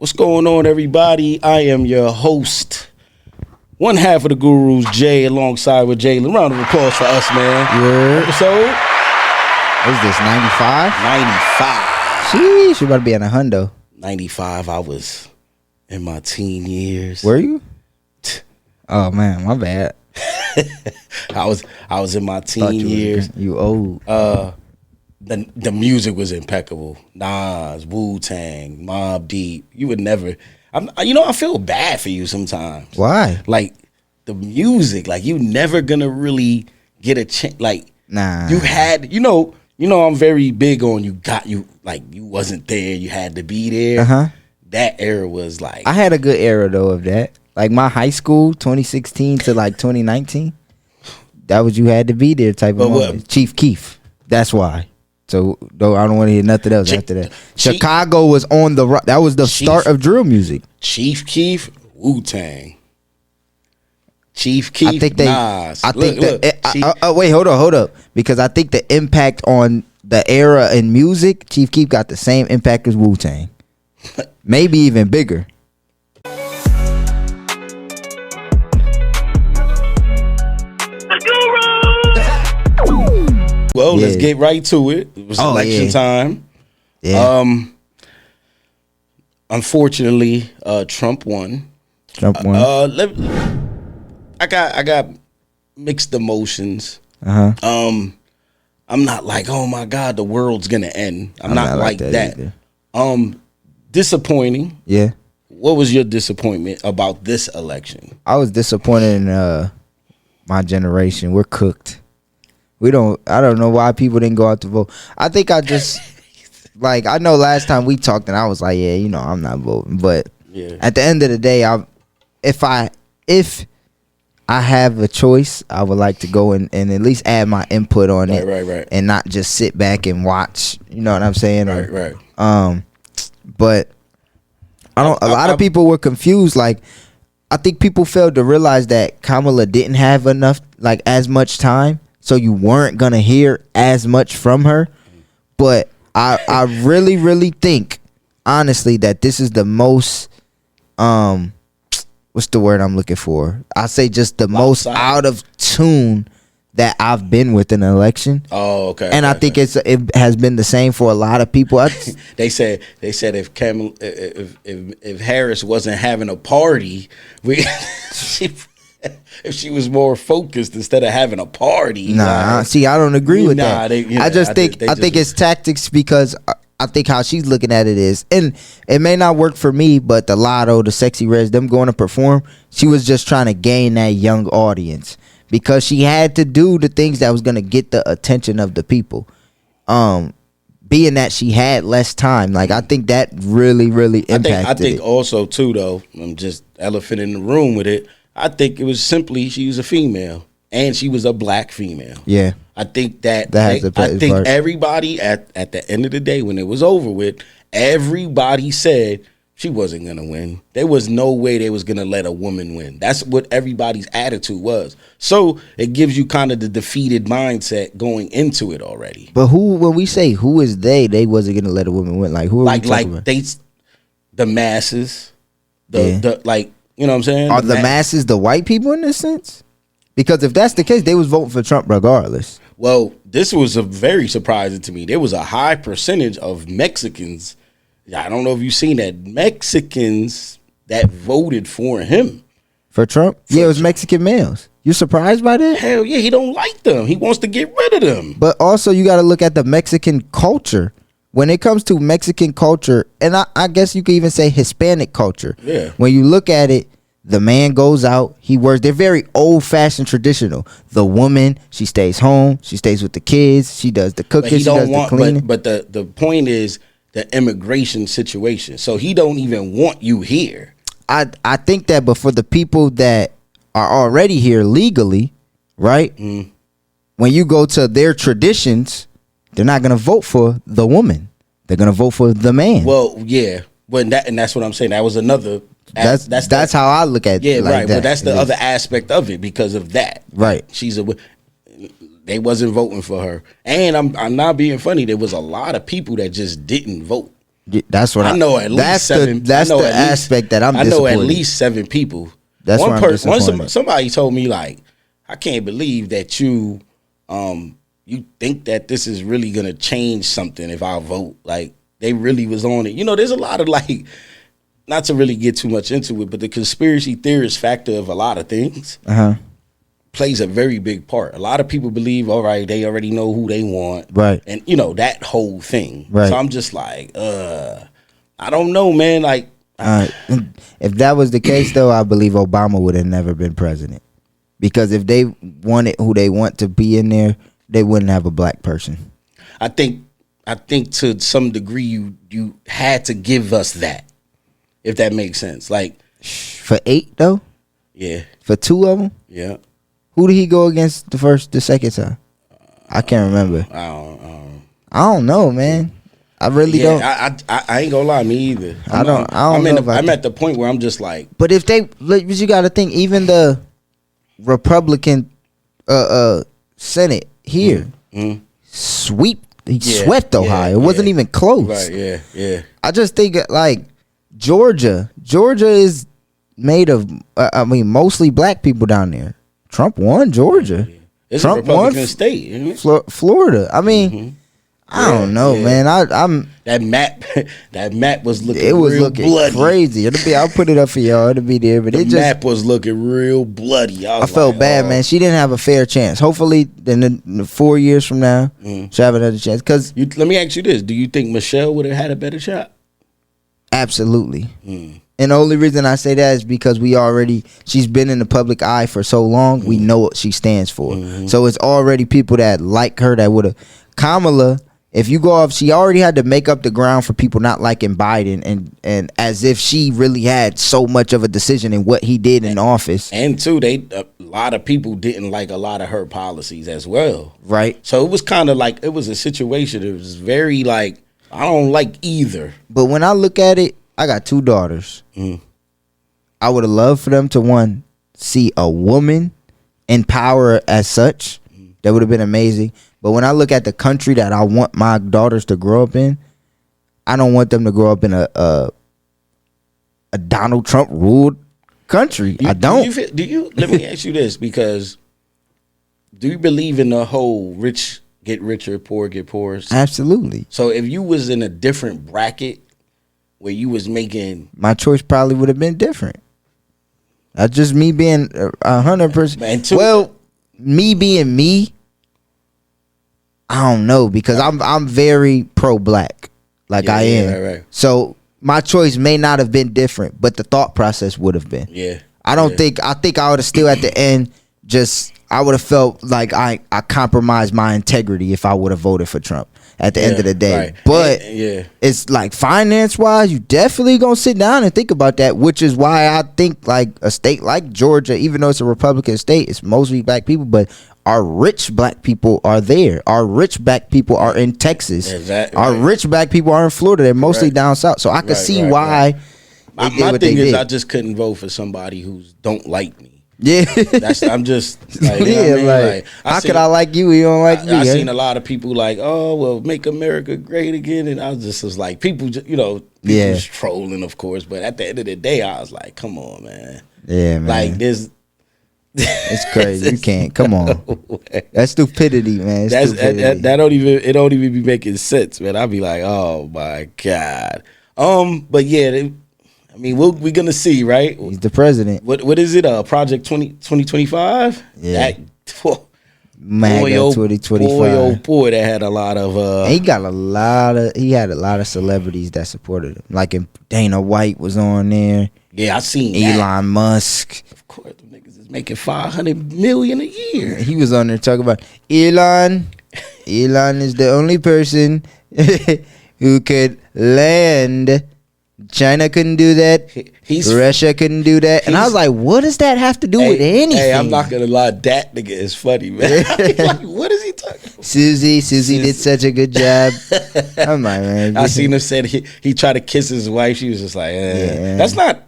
What's going on, everybody? I am your host, one half of the Gurus, Jay, alongside with Jalen. Round of applause for us, man. Yeah. Episode? What is this, 95? 95. Sheesh, you about to be in a hundo. 95, I was in my teen years. Were you? Oh, man, my bad. I was in my teen years. You old. The music was impeccable. Nas, Wu-Tang, Mobb Deep. You would never. I feel bad for you sometimes. Why? Like the music, like you never gonna really get a chance. Like Nah. you had, I'm very big on you wasn't there. You had to be there. Uh-huh. That era was like. I had a good era though of that. Like my high school, 2016 to like 2019. That was you had to be there type of moment. Chief Keef. That's why. So though I don't want to hear nothing else after that. Chicago was on the that was the start of drill music. Chief Keef, Wu-Tang. Chief Keef, I think Nas. Wait, hold up. Because I think the impact on the era in music, Chief Keef got the same impact as Wu-Tang. Maybe even bigger. Well, let's get right to it. It was election time. Yeah. Unfortunately, Trump won. I got mixed emotions. Uh-huh. I'm not like, oh my God, the world's gonna end. I'm not like that. Disappointing. Yeah. What was your disappointment about this election? I was disappointed in my generation. We're cooked. I don't know why people didn't go out to vote. I think I just like I know last time we talked and I was like, yeah, I'm not voting. But at the end of the day, if I have a choice, I would like to go and at least add my input on it. Right. And not just sit back and watch. You know what I'm saying? Right. But a lot of people were confused. Like, I think people failed to realize that Kamala didn't have as much time, so you weren't gonna hear as much from her. But I really, really think, honestly, that this is the most what's the word I'm looking for? I say just the most out of tune that I've been with an election. Oh, okay. And I think it has been the same for a lot of people. They said if Harris wasn't having a party, if she was more focused instead of having a party. Nah, see, I don't agree with that. I think it's tactics because I think how she's looking at it is, and it may not work for me, but the Lotto, the Sexy Reds, them going to perform, she was just trying to gain that young audience because she had to do the things that was going to get the attention of the people. Being that she had less time, like I think that really, really impacted I think also too, though, I'm just elephant in the room with it. I think it was simply she was a female and she was a black female. Yeah. I think that has a part. Everybody at the end of the day, when it was over with, everybody said she wasn't going to win. There was no way they was going to let a woman win. That's what everybody's attitude was. So it gives you kind of the defeated mindset going into it already. But when we say who is they wasn't going to let a woman win. Like who are we talking about? The masses, the like, you know what I'm saying? Are the masses the white people in this sense? Because if that's the case, they was voting for Trump regardless. Well, this was a very surprising to me. There was a high percentage of Mexicans. I don't know if you've seen that. Mexicans that voted for him. For Trump? Yeah, it was Mexican males. You surprised by that? Hell yeah, he don't like them. He wants to get rid of them. But also you got to look at the Mexican culture. When it comes to Mexican culture, and I guess you could even say Hispanic culture. Yeah. When you look at it, the man goes out, he works. They're very old-fashioned traditional. The woman, she stays home, she stays with the kids, she does the cooking, she does the cleaning. But the point is the immigration situation. So he don't even want you here. I think that, but for the people that are already here legally, right? Mm. When you go to their traditions, they're not going to vote for the woman. They're going to vote for the man. Well, yeah. and that's what I'm saying. That was another. That's how I look at it. Yeah, like right. That. But that's the other aspect of it because of that. Right. They wasn't voting for her, and I'm not being funny. There was a lot of people that just didn't vote. That's what I know. At least seven. That's the aspect that I'm. I know at least 7 people. That's one person. Somebody told me like, I can't believe that you think that this is really gonna change something if I vote. Like they really was on it. You know, there's a lot of like, not to really get too much into it, but the conspiracy theorist factor of a lot of things plays a very big part. A lot of people believe, all right, they already know who they want, right? And you know that whole thing. Right. So I'm just like, I don't know, man. Like, if that was the case, though, I believe Obama would have never been president, because if they wanted who they want to be in there, they wouldn't have a black person. I think to some degree you had to give us that, if that makes sense. Like for 8 though, yeah, for 2 of them, yeah. Who did he go against the second time? I can't remember. I don't know, man. I really don't. I ain't gonna lie, me either. I'm at the point where I'm just like. But if they, you got to think, even the Republican Senate here swept Ohio. It wasn't even close. Right. Yeah. I just think like Georgia is made of mostly black people down there. Trump won Georgia. It's Trump a Republican state, isn't it? Florida. I mean, I don't know, man. I'm that map was looking. It was real looking bloody. Crazy. I'll put it up for y'all. It'll be there, but the map was looking real bloody. I felt bad, man. She didn't have a fair chance. Hopefully, in the 4 years from now, she'll have another chance. Let me ask you this: do you think Michelle would have had a better shot? Absolutely. And the only reason I say that is because she's been in the public eye for so long, we know what she stands for. So it's already people that like her that would have. Kamala, if you go off, she already had to make up the ground for people not liking Biden, and as if she really had so much of a decision in what he did in office. And two, a lot of people didn't like a lot of her policies as well. Right. So it was kind of like, it was a situation. It was very like, I don't like either. But when I look at it, I got 2 daughters. I would have loved for them to see a woman in power as such. That would have been amazing. But when I look at the country that I want my daughters to grow up in, I don't want them to grow up in a Donald Trump ruled country. I don't. Do you? Let me ask you this, because do you believe in the whole rich get richer, poor get poorer? Absolutely. So if you was in a different bracket where you was making, my choice probably would have been different. That's just me being 100%. Well, me being me, I don't know, because I'm very pro-black, like I am. Right. So my choice may not have been different, but the thought process would have been. Yeah. I think I would have still at the end I would have felt like I compromised my integrity if I would have voted for Trump at the end of the day. Right. But it's like finance wise, you definitely gonna sit down and think about that, which is why I think like a state like Georgia, even though it's a Republican state, it's mostly black people, but our rich black people are there. Our rich black people are in Texas. Exactly. Our rich black people are in Florida. They're mostly down south. So I can see why. My thing is, I just couldn't vote for somebody who don't like me. Yeah, I'm just like, you know what I mean? How could I like you? You don't like me? I seen a lot of people like, oh well, make America great again, and I was like, people just, just trolling, of course. But at the end of the day, I was like, come on, man. Yeah, man. Like this, it's crazy. You can't. Come on. That's stupidity, man. That don't even be making sense, man. I'd be like, oh my god. But yeah. I mean, we're gonna see, right? He's the president. What is it? Project 2025? Yeah. MAGA 2025. Boy, that had a lot of. He had a lot of celebrities that supported him. Like Dana White was on there. Yeah, I seen Elon Musk. Of course, the niggas is making $500 million a year. He was on there talking about Elon. Elon is the only person who could land. China couldn't do that. Russia couldn't do that. And I was like, what does that have to do with anything? Hey, I'm not going to lie. That nigga is funny, man. Like, what is he talking about? Susie did such a good job. I'm like, man. I seen him said he tried to kiss his wife. She was just like, that's not.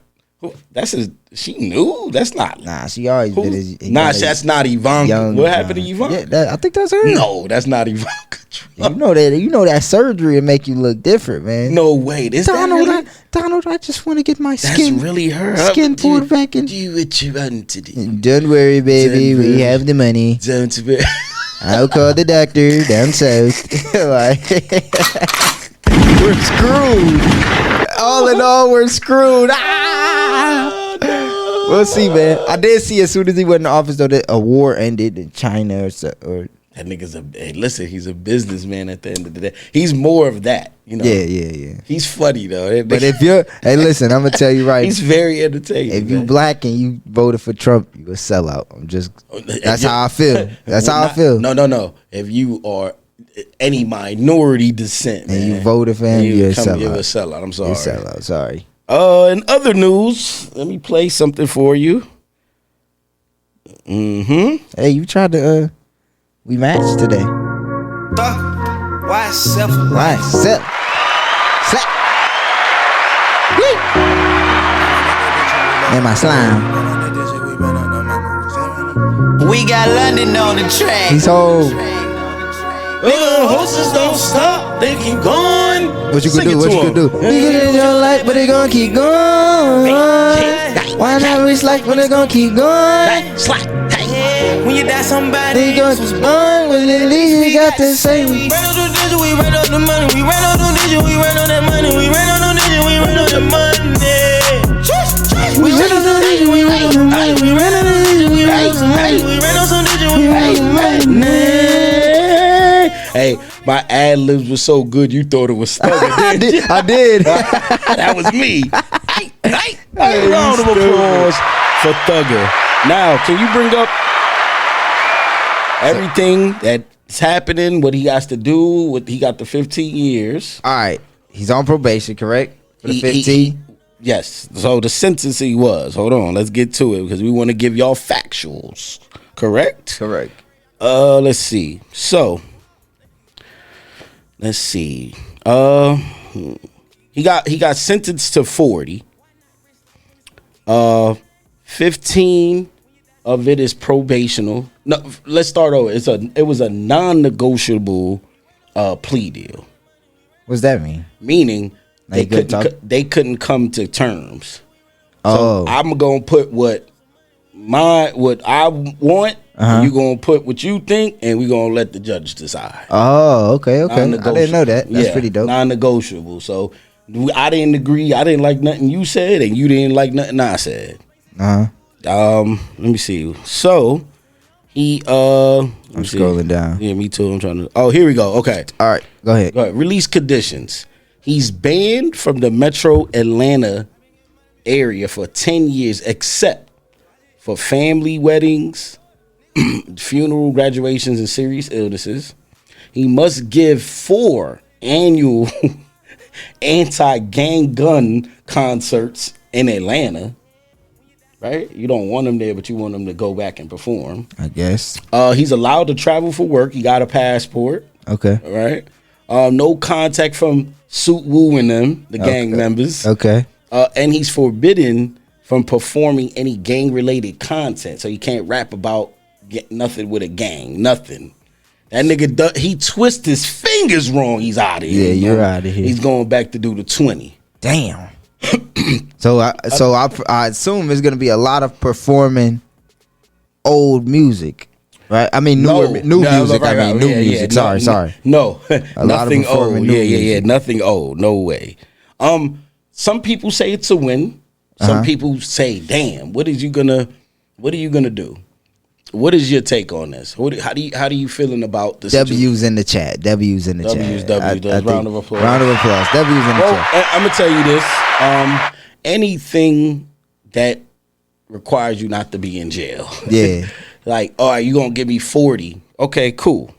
That's his. She knew. That's not. Nah, she always been his. That's not Ivanka. What happened to Ivanka? Yeah, I think that's her. No, that's not Ivanka. You know that surgery will make you look different, man. No way. Donald, I just want to get my skin really her skin pulled back in. Do what you want to do. Don't worry, baby. We have the money. Don't worry. I'll call the doctor down south. We're screwed. All in all, we're screwed. We'll see, man. I did see as soon as he went in the office, though, that a war ended in China or that nigga's he's a businessman at the end of the day. He's more of that, you know. Yeah. He's funny though. But if you're, hey, listen, I'm gonna tell you right. He's very entertaining. If you black and you voted for Trump, you a sellout. That's how I feel. That's how I feel. No. If you are any minority descent, and man, you voted for him, you're a sellout. You're a sellout. I'm sorry. You're a sellout. Sorry. In other news, let me play something for you. Hey, you tried to we matched today. Why self? And my slime. We got London on the track. He's old. Horses don't stop, they keep going. What you gonna do? We get in your life, but they gonna keep going. Why not reach life, but they gonna keep going? When you die, somebody they gonna keep going. When at least we got to say we ran on the digit, we ran on the money, we ran on the digit, we ran on that money, we ran on the digit, we ran on the money. We ran on the digit, we ran on the money, we ran on the digit, we ran on some money, we ran on some digit, we ran on the money. Hey, my ad libs was so good you thought it was Thugger, didn't you? I did. That was me. Hey, round of applause for Thugger. Now, can you bring up everything that's happening, what he has to do, what he got the 15 years? All right. He's on probation, correct? For the 15? Yes. So the sentence he was. Hold on. Let's get to it because we want to give y'all factuals. Correct? Correct. Let's see. So, let's see. He got sentenced to 40. 15 of it is probational. No, let's start over. It was a non-negotiable plea deal. What's that mean? Meaning they couldn't come to terms. So I'm gonna put what I want. And you gonna put what you think, and we gonna let the judge decide. Oh, okay. I didn't know that. That's pretty dope. Non-negotiable. So I didn't agree. I didn't like nothing you said, and you didn't like nothing I said. Let me see. So he I'm scrolling down. Yeah, me too. I'm trying to. Oh, here we go. Okay. All right. Go ahead. Release conditions. He's banned from the Metro Atlanta area for 10 years, except for family weddings, funeral, graduations, and serious illnesses. He must give 4 annual anti-gang gun concerts in Atlanta. Right? You don't want him there, but you want him to go back and perform. I guess. He's allowed to travel for work. He got a passport. Okay. All right. No contact from Suit Woo and them, the gang members. Okay. And he's forbidden from performing any gang-related content. So he can't rap about nothing with a gang. Nothing. That nigga, he twists his fingers wrong. He's out of here. Yeah, you're out of here. He's going back to do the 20. Damn. So I assume it's gonna be a lot of performing old music, right? I mean new music. Right, I mean new music. Sorry. No, nothing old. Yeah. Nothing old. No way. Some people say it's a win. Some people say, "Damn, what are you gonna do?" What is your take on this? How do you feeling about the W's in the chat? W's in the chat. Round of applause. Round of applause. W's in the chat. I'm gonna tell you this. Anything that requires you not to be in jail. Yeah. Like, all right, you gonna give me 40? Okay, cool.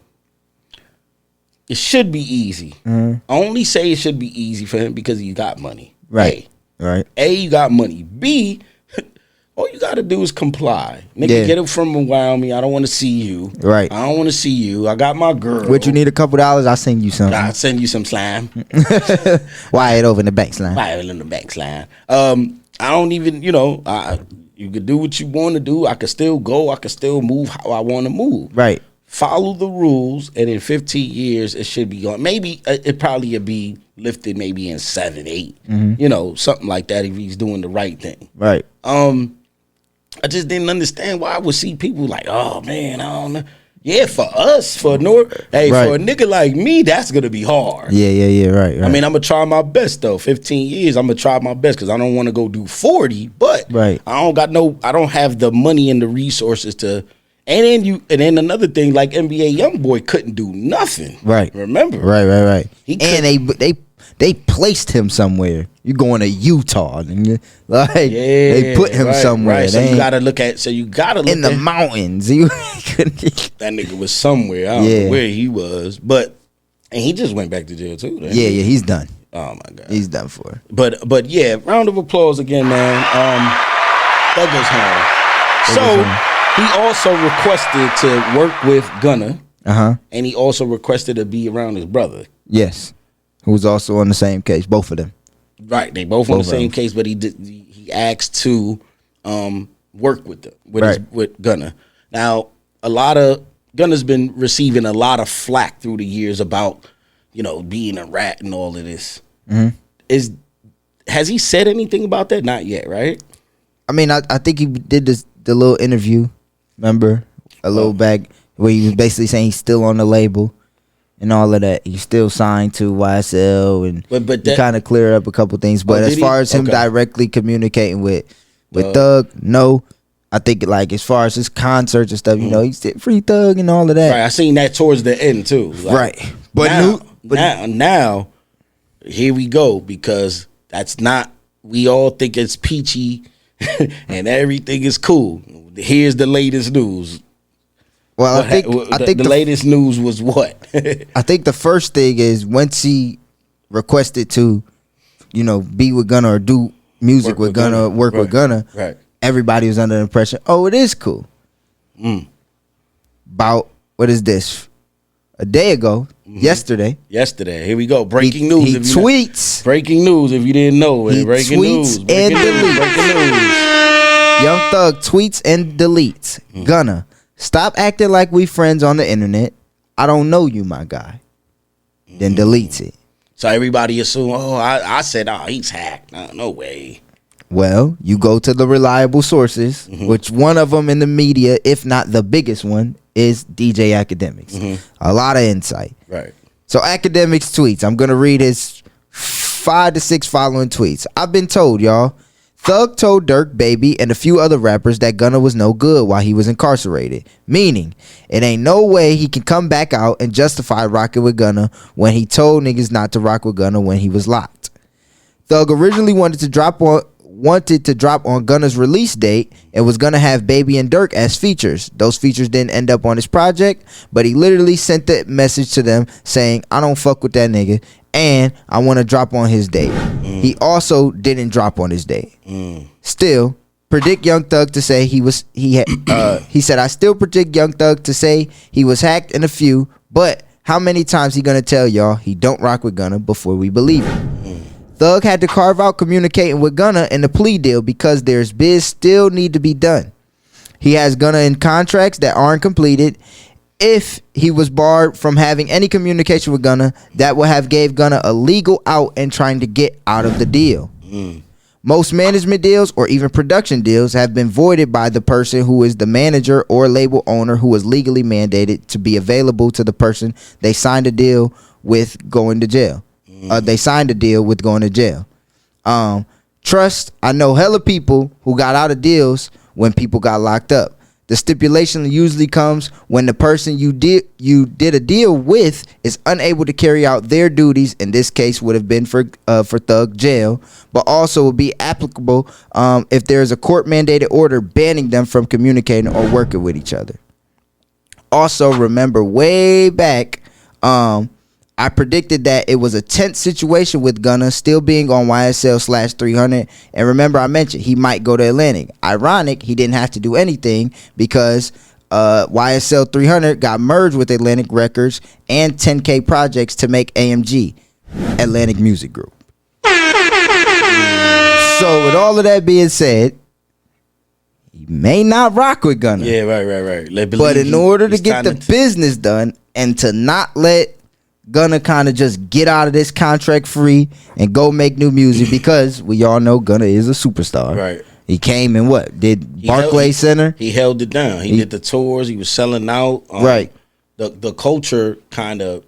It should be easy. I only say it should be easy for him because he got money. Right. Right. A, you got money. B, all you got to do is comply. Nigga, get it from around me. I don't want to see you. Right. I don't want to see you. I got my girl. What you need $2 I'll send you some. I'll send you some slime. Wire it over in the back slime. Wire it in the back slime. I don't even, you could do what you want to do. I could still go. I could still move how I want to move. Right. follow the rules, and in 15 years it should be gone. Maybe it probably would be lifted maybe in 7, 8, something like that if he's doing the right thing. Right. I just didn't understand why I would see people like, oh man, I don't know. Yeah, for us, for a nigga like me, that's gonna be hard. Yeah, right. I mean, I'm gonna try my best though. 15 years, I'm gonna try my best because I don't want to go do 40. But I don't have the money and the resources to. And then another thing, like NBA YoungBoy couldn't do nothing. Right. Remember? Right. They placed him somewhere. You going to Utah, nigga. Like they put him somewhere. Right. So you gotta look in the mountains. That nigga was somewhere. I don't know where he was, and he just went back to jail too. Yeah, he's done. Oh my God, he's done for. But yeah, round of applause again, man. Thug is home. So he also requested to work with Gunna. And he also requested to be around his brother. Yes. Who was also on the same case, both of them. Right, they both on the same case, but he asked to work with them, with Gunna. Now, Gunna's been receiving a lot of flack through the years about, being a rat and all of this. Has he said anything about that? Not yet, right? I mean, I think he did the little interview, remember? A little back where he was basically saying he's still on the label. And all of that, he's still signed to YSL, and he kind of cleared up a couple things. But as far as him directly communicating with Thug, no. I think like as far as his concerts and stuff, he's free Thug and all of that. Right, I seen that towards the end too. Like, right, but now, here we go, because that's not. We all think it's peachy and everything is cool. Here's the latest news. Well, I think the latest news was what? I think the first thing is once he requested to, be with Gunna or do music with Gunna, work with Gunna. Right. Everybody was under the impression, it is cool. About what is this? A day ago, yesterday. Here we go. Breaking news. He tweets. Breaking news. If you didn't know, breaking news. Breaking news. Young Thug tweets and deletes. Gunna. Stop acting like we friends on the internet. I don't know you, my guy. Then deletes it. So everybody assume, I said, he's hacked. No way. Well, you go to the reliable sources, which one of them in the media, if not the biggest one, is DJ Academics. A lot of insight. Right. So Academics tweets. I'm going to read his 5 to 6 following tweets. I've been told, y'all. Thug told Dirk, Baby, and a few other rappers that Gunna was no good while he was incarcerated. Meaning, it ain't no way he can come back out and justify rocking with Gunna when he told niggas not to rock with Gunna when he was locked. Thug originally wanted to drop on Gunna's release date and was gonna have Baby and Dirk as features. Those features didn't end up on his project, but he literally sent the message to them saying, I don't fuck with that nigga and I want to drop on his date. He also didn't drop on his date. Still, predict Young Thug to say he said, I still predict Young Thug to say he was hacked in a few, but how many times he gonna tell y'all he don't rock with Gunna before we believe it? Thug had to carve out communicating with Gunna in the plea deal because there's biz still need to be done. He has Gunna in contracts that aren't completed. If he was barred from having any communication with Gunna, that would have gave Gunna a legal out and trying to get out of the deal. Most management deals or even production deals have been voided by the person who is the manager or label owner who is legally mandated to be available to the person they signed a deal with going to jail. They signed a deal with going to jail. Trust, I know hella people who got out of deals when people got locked up. The stipulation usually comes when the person you did a deal with is unable to carry out their duties. In this case, would have been for Thug jail, but also would be applicable if there is a court mandated order banning them from communicating or working with each other. Also, remember way back, I predicted that it was a tense situation with Gunna still being on YSL/300. And remember, I mentioned he might go to Atlantic. Ironic, he didn't have to do anything because YSL 300 got merged with Atlantic Records and 10K Projects to make AMG, Atlantic Music Group. So with all of that being said, he may not rock with Gunna. Yeah, right. But in order to get the business done and to not let Gunna kind of just get out of this contract free and go make new music, because we all know Gunna is a superstar. Right. He came and did Barclays Center. He held it down. He did the tours. He was selling out. Right. The culture kind of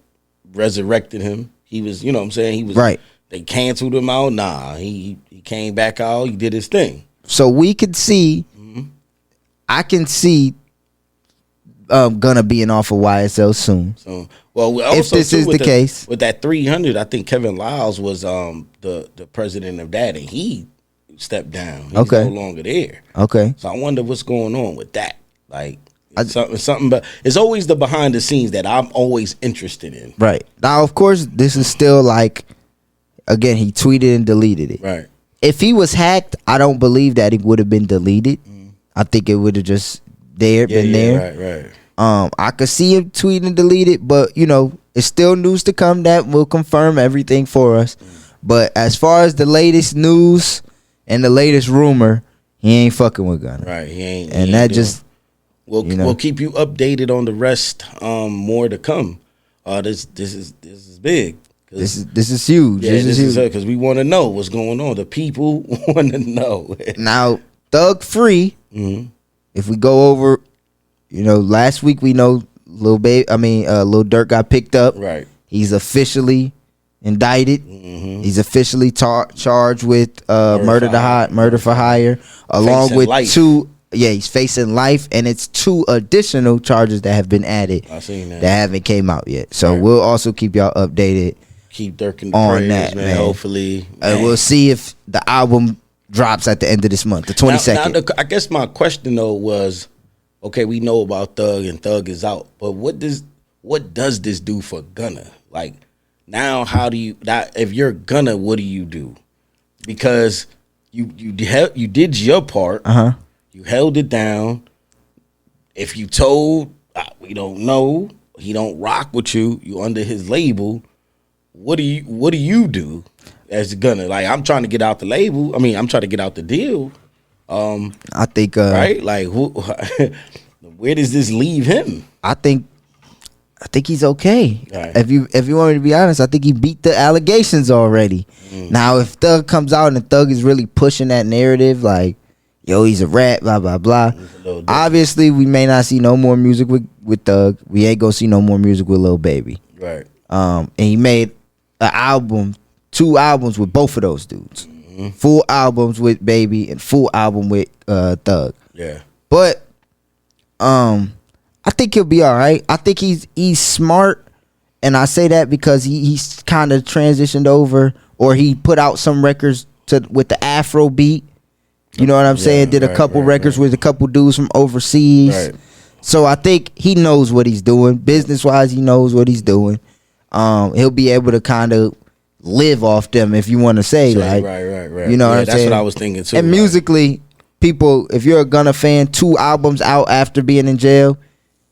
resurrected him. He was, you know what I'm saying? He was right. They canceled him out. Nah, he came back out. He did his thing. So we could see, I can see Gunna being off of YSL soon. So, well, if this is the case. With that 300, I think Kevin Lyles was the president of that, and he stepped down. He's no longer there. Okay. So I wonder what's going on with that. Like, something, but it's always the behind the scenes that I'm always interested in. Right. Now, of course, this is still like, again, he tweeted and deleted it. Right. If he was hacked, I don't believe that it would have been deleted. I think it would have just been there. Right. I could see him tweet and delete it, but you know, it's still news to come that will confirm everything for us. But as far as the latest news and the latest rumor, he ain't fucking with Gunna. Right. He ain't. And that just we'll keep you updated on the rest. More to come. This is big. This is huge. Yeah, this is huge because we want to know what's going on. The people want to know. Now, Thug Free. If we go over, you know, last week we know Lil Durk got picked up. Right. He's officially indicted. He's officially charged with murder for hire, along facing with life. he's facing life, and it's 2 additional charges that have been added. I seen that haven't came out yet. So we'll also keep y'all updated. Keep Durk in the on prayers, that, man. Hopefully, we'll see if the album drops at the end of this month, the 22nd. Now, I guess my question though was, okay, we know about Thug and Thug is out, but what does this do for Gunna? Like, now, how do you if you're Gunna, what do you do? Because you did your part, you held it down. If you told we don't know, he don't rock with you, you under his label. What do you do as Gunna? Like, I'm trying to get out the label. I mean, I'm trying to get out the deal. I think right, like where does this leave him? I think he's okay. Right. If you want me to be honest, I think he beat the allegations already. Now, if Thug comes out and Thug is really pushing that narrative, like, yo, he's a rat, blah blah blah. Obviously, we may not see no more music with Thug. We ain't gonna see no more music with Lil Baby. Right. And he made an album, 2 albums with both of those dudes. Full albums with Baby and full album with Thug. Yeah. But I think he'll be all right. I think he's smart, and I say that because he's kind of transitioned over, or he put out some records with the Afro beat. You know what I'm saying? Did a couple records with a couple dudes from overseas. Right. So I think he knows what he's doing. Business wise, he knows what he's doing. He'll be able to kind of live off them, if you want to say, like, right. You know what I'm that's saying? what I was thinking too. And musically, people, if you're a Gunna fan, 2 albums out after being in jail,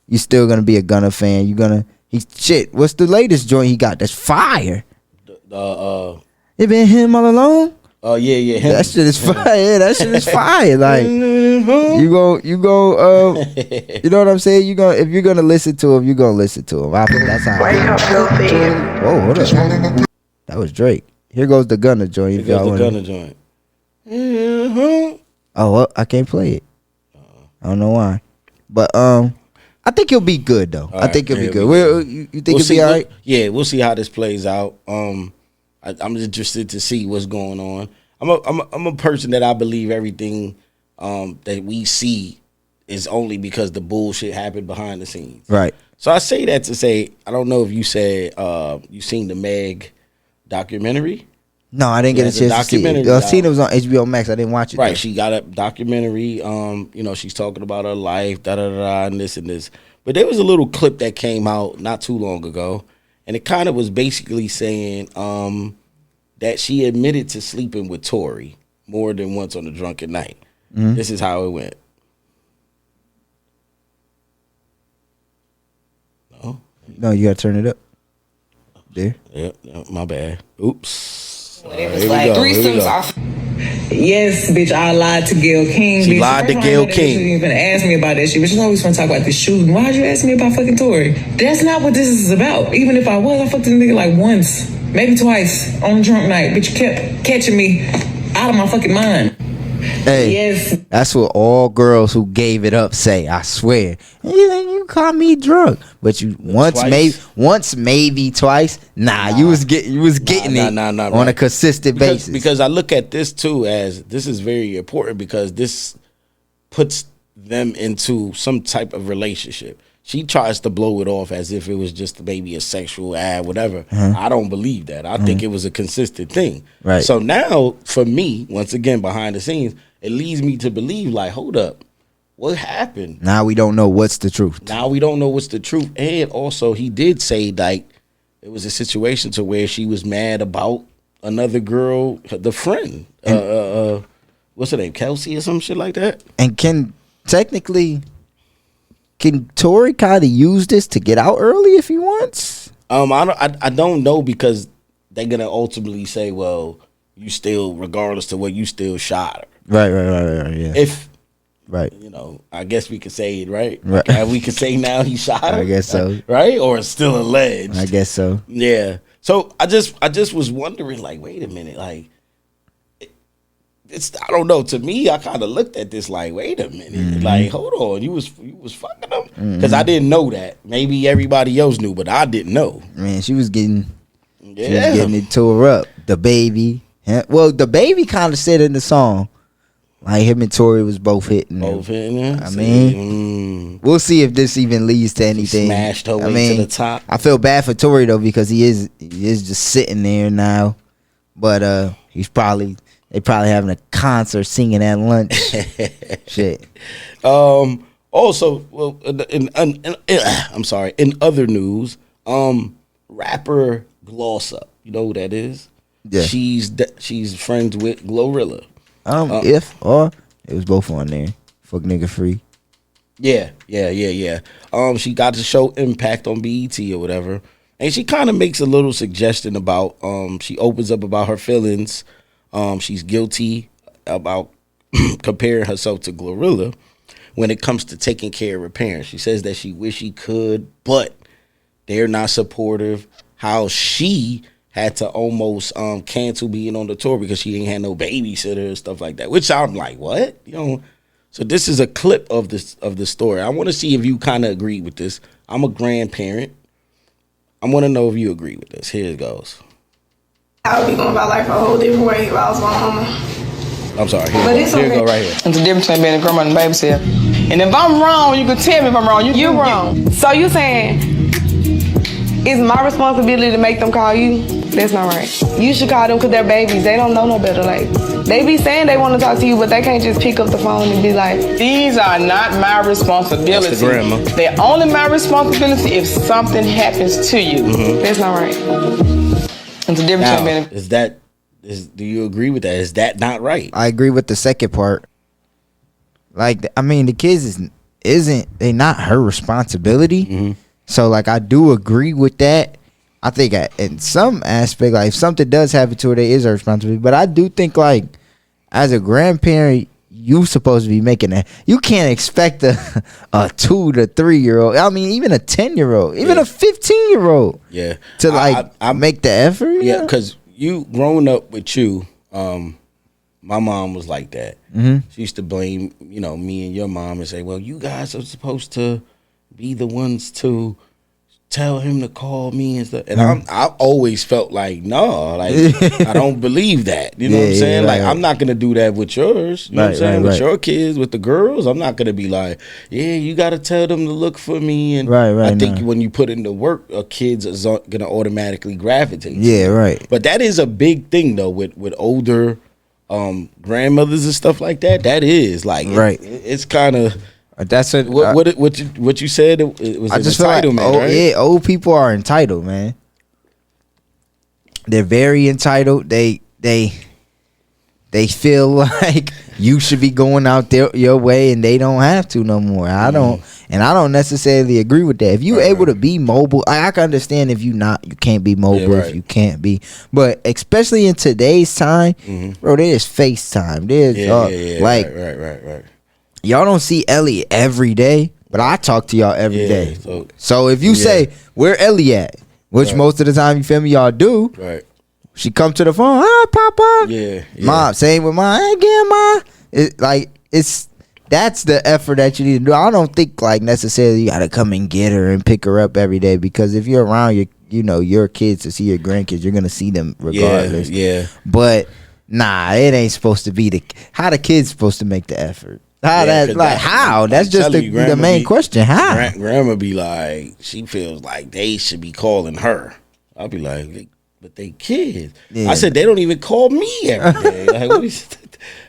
you're still gonna be a Gunna fan. What's the latest joint he got? That's fire. It been him all alone. Oh yeah. Him. That shit is fire. Yeah, that shit is fire. Like, you go. You know what I'm saying? If you're gonna listen to him, you're gonna listen to him. I think that's how. Whoa, hold on. That was Drake. Here goes the Gunna joint. Here goes the Gunna joint. Oh, well, I can't play it. I don't know why, but I think he'll be good though. I think he'll be good. You think he'll be all right? Yeah, we'll see how this plays out. I'm interested to see what's going on. I'm a person that I believe everything that we see is only because the bullshit happened behind the scenes. Right. So I say that to say, I don't know if you said you seen the Meg documentary. No, I didn't get a chance to see it. I seen it was on HBO Max. I didn't watch it. Right, though. she got a documentary. She's talking about her life, and this and this. But there was a little clip that came out not too long ago, and it kind of was basically saying that she admitted to sleeping with Tory more than once on a drunken night. This is how it went. No, you gotta turn it up. There. Yep, my bad. Oops. It was like threesomes off. Yes, bitch, I lied to Gayle King. She bitch. lied to Gayle King. She didn't even ask me about that shit, but she's always want to talk about this shooting. Why'd you ask me about fucking Tory? That's not what this is about. Even if I fucked this nigga like once, maybe twice on a drunk night, but you kept catching me out of my fucking mind. Hey, yes. That's what all girls who gave it up say. I swear. You caught me drunk, but you once, maybe twice. You was getting it on a consistent basis. Because I look at this too as this is very important because this puts them into some type of relationship. She tries to blow it off as if it was just maybe a sexual ad, whatever. I don't believe that. I think it was a consistent thing. Right. So now, for me, once again, behind the scenes, it leads me to believe, like, hold up, what happened? Now we don't know what's the truth. And also, he did say, like, it was a situation to where she was mad about another girl, the friend. What's her name? Kelsey or some shit like that? And can Tory kind of use this to get out early if he wants? I don't know because they're gonna ultimately say, well, you still, regardless to what, you still shot her. Right. Yeah. I guess we could say it, right? Like, we could say now he shot her. I guess so. Right? Or it's still alleged. I guess so. Yeah. So I just was wondering, like, wait a minute, like. I don't know. To me, I kind of looked at this like, wait a minute, like, hold on, you was fucking them because I didn't know that. Maybe everybody else knew, but I didn't know. Man, she was getting it tore up. The baby, well, the baby kind of said in the song, like him and Tory was both hitting. I mean, we'll see if this even leads to anything. Smashed her way to the top. I feel bad for Tory though because he is just sitting there now, but they probably having a concert singing at lunch. Shit. Also, well, in other news, rapper Gloss Up. You know who that is? Yeah. She's friends with Glorilla. It was both on there. Fuck nigga free. Yeah. She got to show Impact on BET or whatever, and she kind of makes a little suggestion about. She opens up about her feelings. She's guilty about comparing herself to Glorilla when it comes to taking care of her parents. She says that she wish she could, but they're not supportive. How she had to almost cancel being on the tour because she ain't had no babysitter and stuff like that. Which I'm like, what? So this is a clip of the story. I want to see if you kind of agree with this. I'm a grandparent. I want to know if you agree with this. Here it goes. I would be going about life a whole different way if I was my mama. I'm sorry. Here we go right here. It's the difference between being a grandma and a babysitter. And if I'm wrong, you can tell me if I'm wrong. You're wrong. So you saying it's my responsibility to make them call you? That's not right. You should call them because they're babies. They don't know no better. Like, they be saying they want to talk to you, but they can't just pick up the phone and be like, these are not my responsibility. That's the grandma. They're only my responsibility if something happens to you. That's not right. It's a difference between do you agree with that? Is that not right? I agree with the second part. Like, I mean, the kids they not her responsibility. So, like, I do agree with that. I think in some aspect, like, if something does happen to her, it is her responsibility. But I do think, like, as a grandparent, you supposed to be making that. You can't expect a 2 to 3 year old. I mean, even a 10-year-old, even a 15-year-old. Yeah. To I make the effort. Yeah, because you growing up with you, my mom was like that. She used to blame, me and your mom and say, well, you guys are supposed to be the ones to tell him to call me and stuff. And I always felt like, no, like, I don't believe that. You know what I'm saying? Like, I'm not going to do that with yours. You know what I'm saying? With your kids, with the girls, I'm not going to be like, yeah, you got to tell them to look for me. And I think when you put in the work, kids are going to automatically gravitate. Yeah, right. But that is a big thing, though, with older grandmothers and stuff like that. That is, like, it's kind of... That's what you said. It was I just feel like right? old people are entitled, man. They're very entitled. They they feel like you should be going out there your way and they don't have to no more. I don't necessarily agree with that. If you able to be mobile, I can understand if you can't be mobile, if you can't be. But especially in today's time, bro, there's FaceTime. There's right. Y'all don't see Ellie every day, but I talk to y'all every day. So if you say, where Ellie at? Which most of the time, you feel me, y'all do. Right. She come to the phone, hi, Papa. Yeah. Mom, same with mom. Hey, again, Mom. That's the effort that you need to do. I don't think like necessarily you gotta come and get her and pick her up every day, because if you're around your kids to see your grandkids, you're gonna see them regardless. Yeah. But nah, it ain't supposed to be how the kids supposed to make the effort. How? That's just the main question. How? Grandma be like, she feels like they should be calling her. I'll be like, but they kids. Yeah. I said, they don't even call me every day. Like,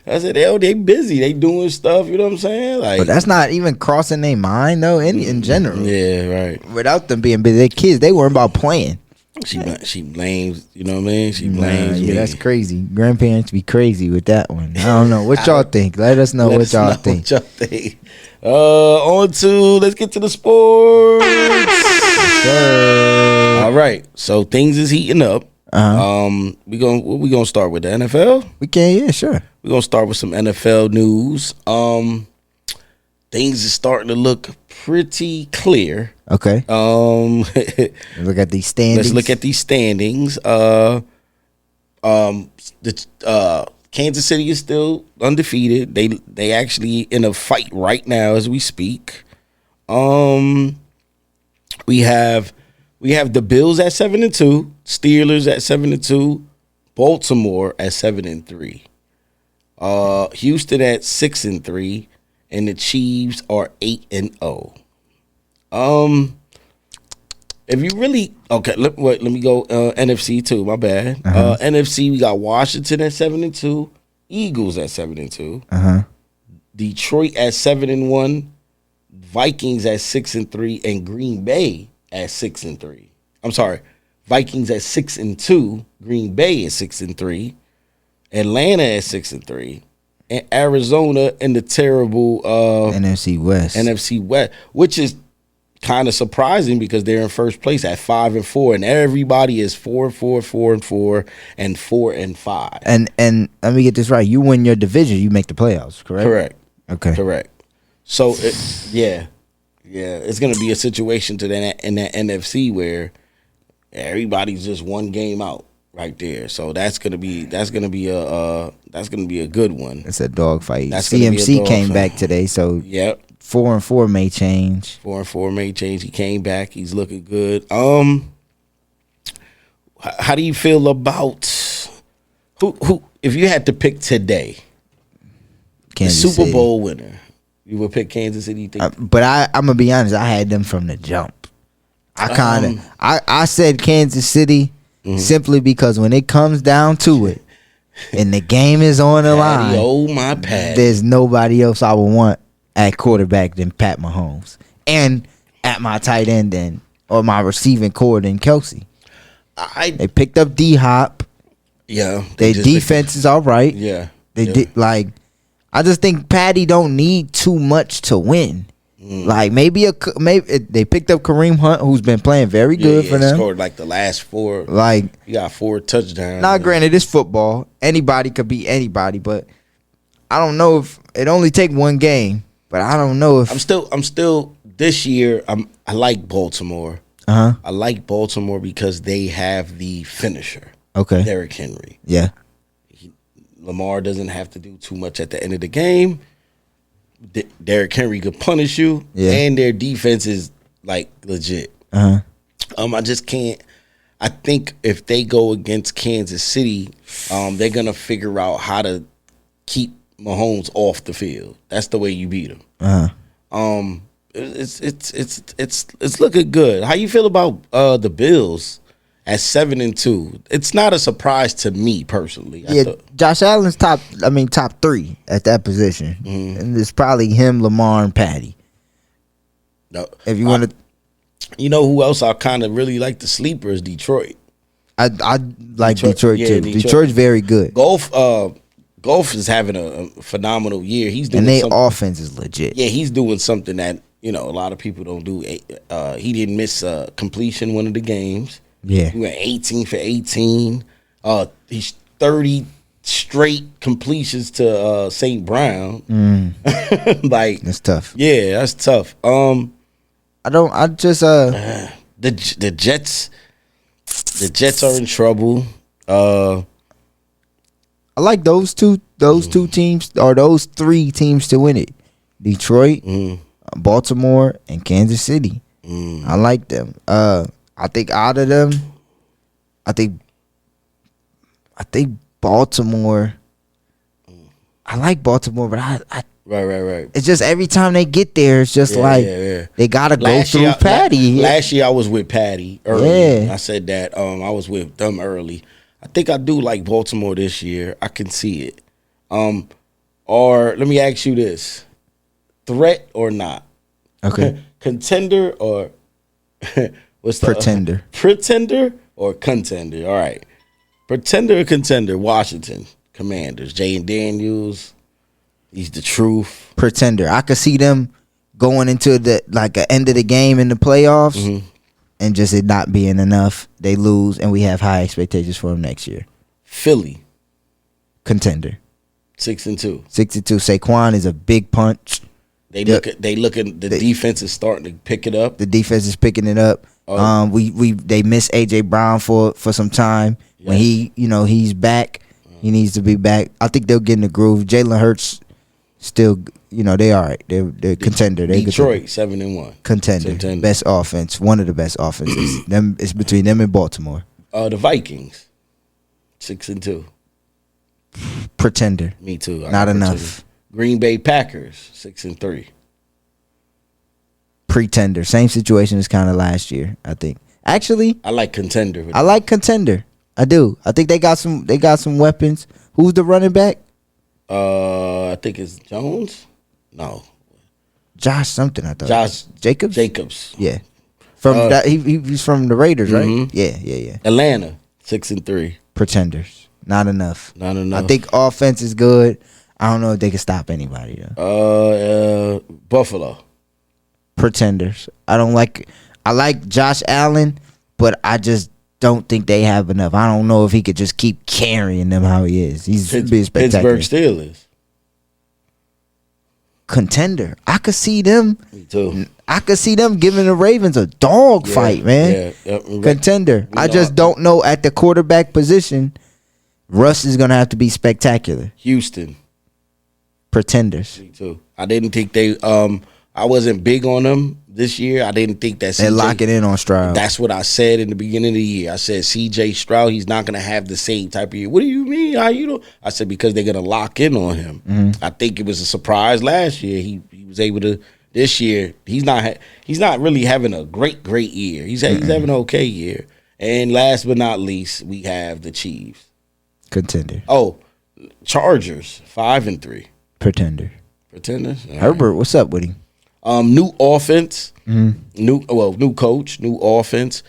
I said, they busy. They doing stuff. You know what I'm saying? Like, but that's not even crossing their mind though. In general. Yeah, right. Without them being busy, they kids. They weren't about playing. She blames. You know what I mean? She blames me. That's crazy. Grandparents be crazy with that one. I don't know. What y'all think? Let us know what y'all think. Let's get to the sports. Sure. All right. So things is heating up. We gonna start with the NFL. We can, yeah, sure. We're gonna start with some NFL news. Things is starting to look pretty clear. Okay. Look at these standings. Let's look at these standings. Kansas City is still undefeated. They actually in a fight right now as we speak. We have the Bills at 7-2, Steelers at 7-2, Baltimore at 7-3, Houston at 6-3, and the Chiefs are 8-0. If you really let me go NFC too. My bad. NFC, we got Washington at 7-2, Eagles at 7-2, Detroit at 7-1, Vikings at 6-3, and Green Bay at 6-3. I'm sorry, Vikings at 6-2, Green Bay at 6-3, Atlanta at 6-3, and Arizona in the terrible NFC West, which is kind of surprising because they're in first place at 5-4, and everybody is 4-4, 4-4, and 4-5. And let me get this right: you win your division, you make the playoffs, correct? Correct. Okay. Correct. So it's gonna be a situation in that NFC where everybody's just one game out right there. So that's gonna be a good one. It's a dog fight. CMC came back today, so yep. 4-4 may change. 4-4 may change. He came back. He's looking good. How do you feel about who? If you had to pick today, Kansas the Super City. Bowl winner, you would pick Kansas City. But I'm gonna be honest. I had them from the jump. I said Kansas City simply because when it comes down to it, and the game is on the line, there's nobody else I would want at quarterback than Pat Mahomes, and at my tight end or my receiving core than Kelsey. They picked up D-Hop. Yeah, their defense is all right. Yeah, did I just think Patty don't need too much to win. Like maybe they picked up Kareem Hunt, who's been playing very good for them. Scored like the last 4. Like he got 4 touchdowns. Now, granted, it's football. Anybody could beat anybody, but I don't know if it only take one game. But I don't know if I'm still this year. I like Baltimore. I like Baltimore because they have the finisher. Okay, Derrick Henry. Yeah, Lamar doesn't have to do too much at the end of the game. Derrick Henry could punish you, and their defense is like legit. I just can't. I think if they go against Kansas City, they're gonna figure out how to keep Mahomes off the field. That's the way you beat him. It's looking good. How you feel about the Bills at 7-2? It's not a surprise to me personally. Josh Allen's top 3 at that position, and it's probably him, Lamar, and Patty. No, if you want to, you know who else I kind of really like the sleeper is Detroit. I like Detroit too. Detroit's very good. Golf is having a phenomenal year. He's doing and their offense is legit. Yeah, he's doing something that a lot of people don't do. He didn't miss completion one of the games. Yeah, he went 18 for 18. He's 30 straight completions to St. Brown. Like that's tough. Yeah, that's tough. The Jets are in trouble. I like those two teams, or those 3 teams to win it. Detroit, Baltimore, and Kansas City. I like them. I think out of them, I think Baltimore. I like Baltimore, but I Right. it's just every time they get there, it's just they gotta go through Patty. Last year I was with Patty early. I said that I was with them early. I think I do like Baltimore this year. I can see it. Or let me ask you this: threat or not? Okay. Contender or what's the Pretender? Pretender or contender? All right. Pretender or contender? Washington Commanders. Jaden Daniels. He's the truth. Pretender. I could see them going into the end of the game in the playoffs, and just it not being enough. They lose, and we have high expectations for them next year. Philly. Contender. 6-2. 6-2. Saquon is a big punch. The defense is starting to pick it up. The defense is picking it up. They miss AJ Brown for some time. Yes. When he's back, he needs to be back. I think they'll get in the groove. Jalen Hurts still, they all right. They're contender. Detroit 7-1. Contender. Best offense. One of the best offenses. It's between them and Baltimore. The Vikings 6-2. Pretender. Me too. Not enough. Green Bay Packers 6-3. Pretender. Same situation as kind of last year, I think. Actually, I like contender. I like contender. I do. I think they got some weapons. Who's the running back? I think it's Jones. No. Josh something. I thought. Josh Jacobs. Yeah. From he's from the Raiders, right? Yeah. Atlanta 6-3. Pretenders. Not enough. I think offense is good. I don't know if they can stop anybody though. Buffalo. Pretenders. I like Josh Allen, but I just don't think they have enough. I don't know if he could just keep carrying them how he is. He's being spectacular. Pittsburgh Steelers. Contender. I could see them. Me too. I could see them giving the Ravens a dog fight, man. Yeah. Contender. I just don't know at the quarterback position. Russ is gonna have to be spectacular. Houston. Pretenders. Me too. I didn't think they. I wasn't big on them this year. I didn't think that they're locking in on Stroud. That's what I said in the beginning of the year. I said CJ Stroud, he's not going to have the same type of year. What do you mean? How you know? I said because they're going to lock in on him. I think it was a surprise last year. He was able to. This year, he's not really having a great year. He's having an okay year. And last but not least, we have the Chiefs. Contender. Oh, Chargers 5-3. Pretenders. Herbert, what's up with him? New offense, new coach, new offense.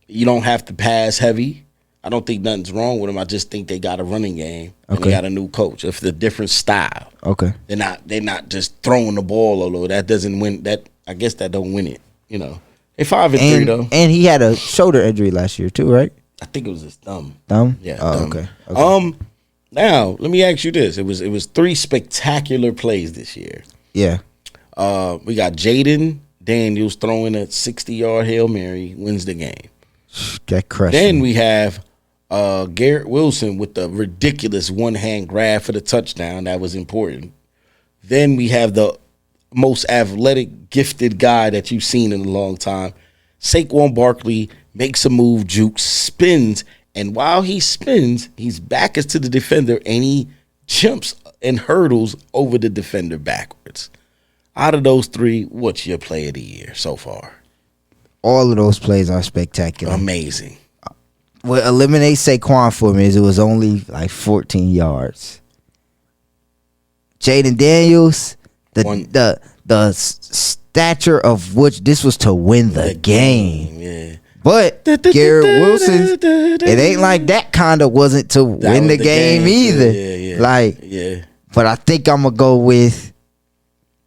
You don't have to pass heavy. I don't think nothing's wrong with them. I just think they got a running game and they got a new coach. It's a different style. Okay, they're not just throwing the ball all over. That doesn't win. I guess that don't win it. They 5-3 though. And he had a shoulder injury last year too, right? I think it was his thumb. Thumb? Yeah. Oh, thumb. Okay. Now let me ask you this: it was 3 spectacular plays this year. Yeah. We got Jaden Daniels throwing a 60-yard Hail Mary, wins the game. Get crushed. Then we have Garrett Wilson with the ridiculous one-hand grab for the touchdown. That was important. Then we have the most athletic, gifted guy that you've seen in a long time. Saquon Barkley makes a move, jukes, spins, and while he spins, his back is to the defender, and he jumps and hurdles over the defender backwards. Out of those 3, what's your play of the year so far? All of those plays are spectacular. Amazing. What eliminates Saquon for me is it was only like 14 yards. Jaden Daniels, the stature of which this was to win the game. Yeah. But Garrett Wilson, it ain't like that kind of wasn't to win the game either. Yeah. But I think I'm gonna go with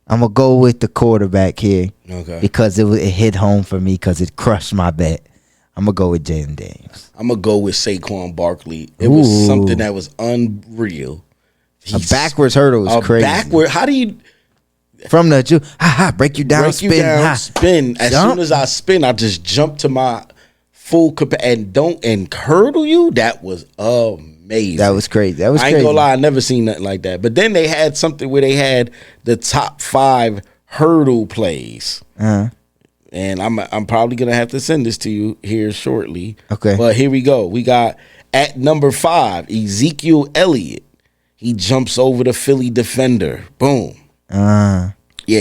the quarterback here. Okay. Because it hit home for me because it crushed my bet. I'm gonna go with Jalen Daniels. I'm gonna go with Saquon Barkley. It was something that was unreal. A backwards hurdle is crazy. How do you from the break you down, spin, spin? As soon as I spin, I just jump to my full and hurdle you. That was amazing. That was crazy. I ain't gonna lie, I never seen nothing like that. But then they had something where they had the top 5 hurdle plays. And I'm probably gonna have to send this to you here shortly. Okay. But here we go. We got at number 5, Ezekiel Elliott. He jumps over the Philly defender. Boom. Yeah,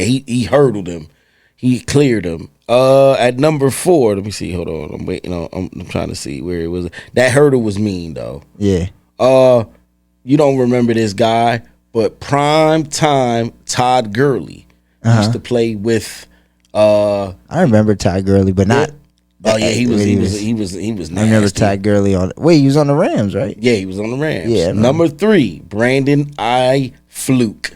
he hurdled him. He cleared him. At number 4, let me see. Hold on. I'm waiting on. I'm trying to see where it was. That hurdle was mean though. Yeah. You don't remember this guy, but prime time Todd Gurley used to play with. I remember Todd Gurley, but not. He was nasty. I remember Todd Gurley on. Wait, he was on the Rams, right? Yeah, he was on the Rams. Yeah. Number 3, Brandon I. Fluke.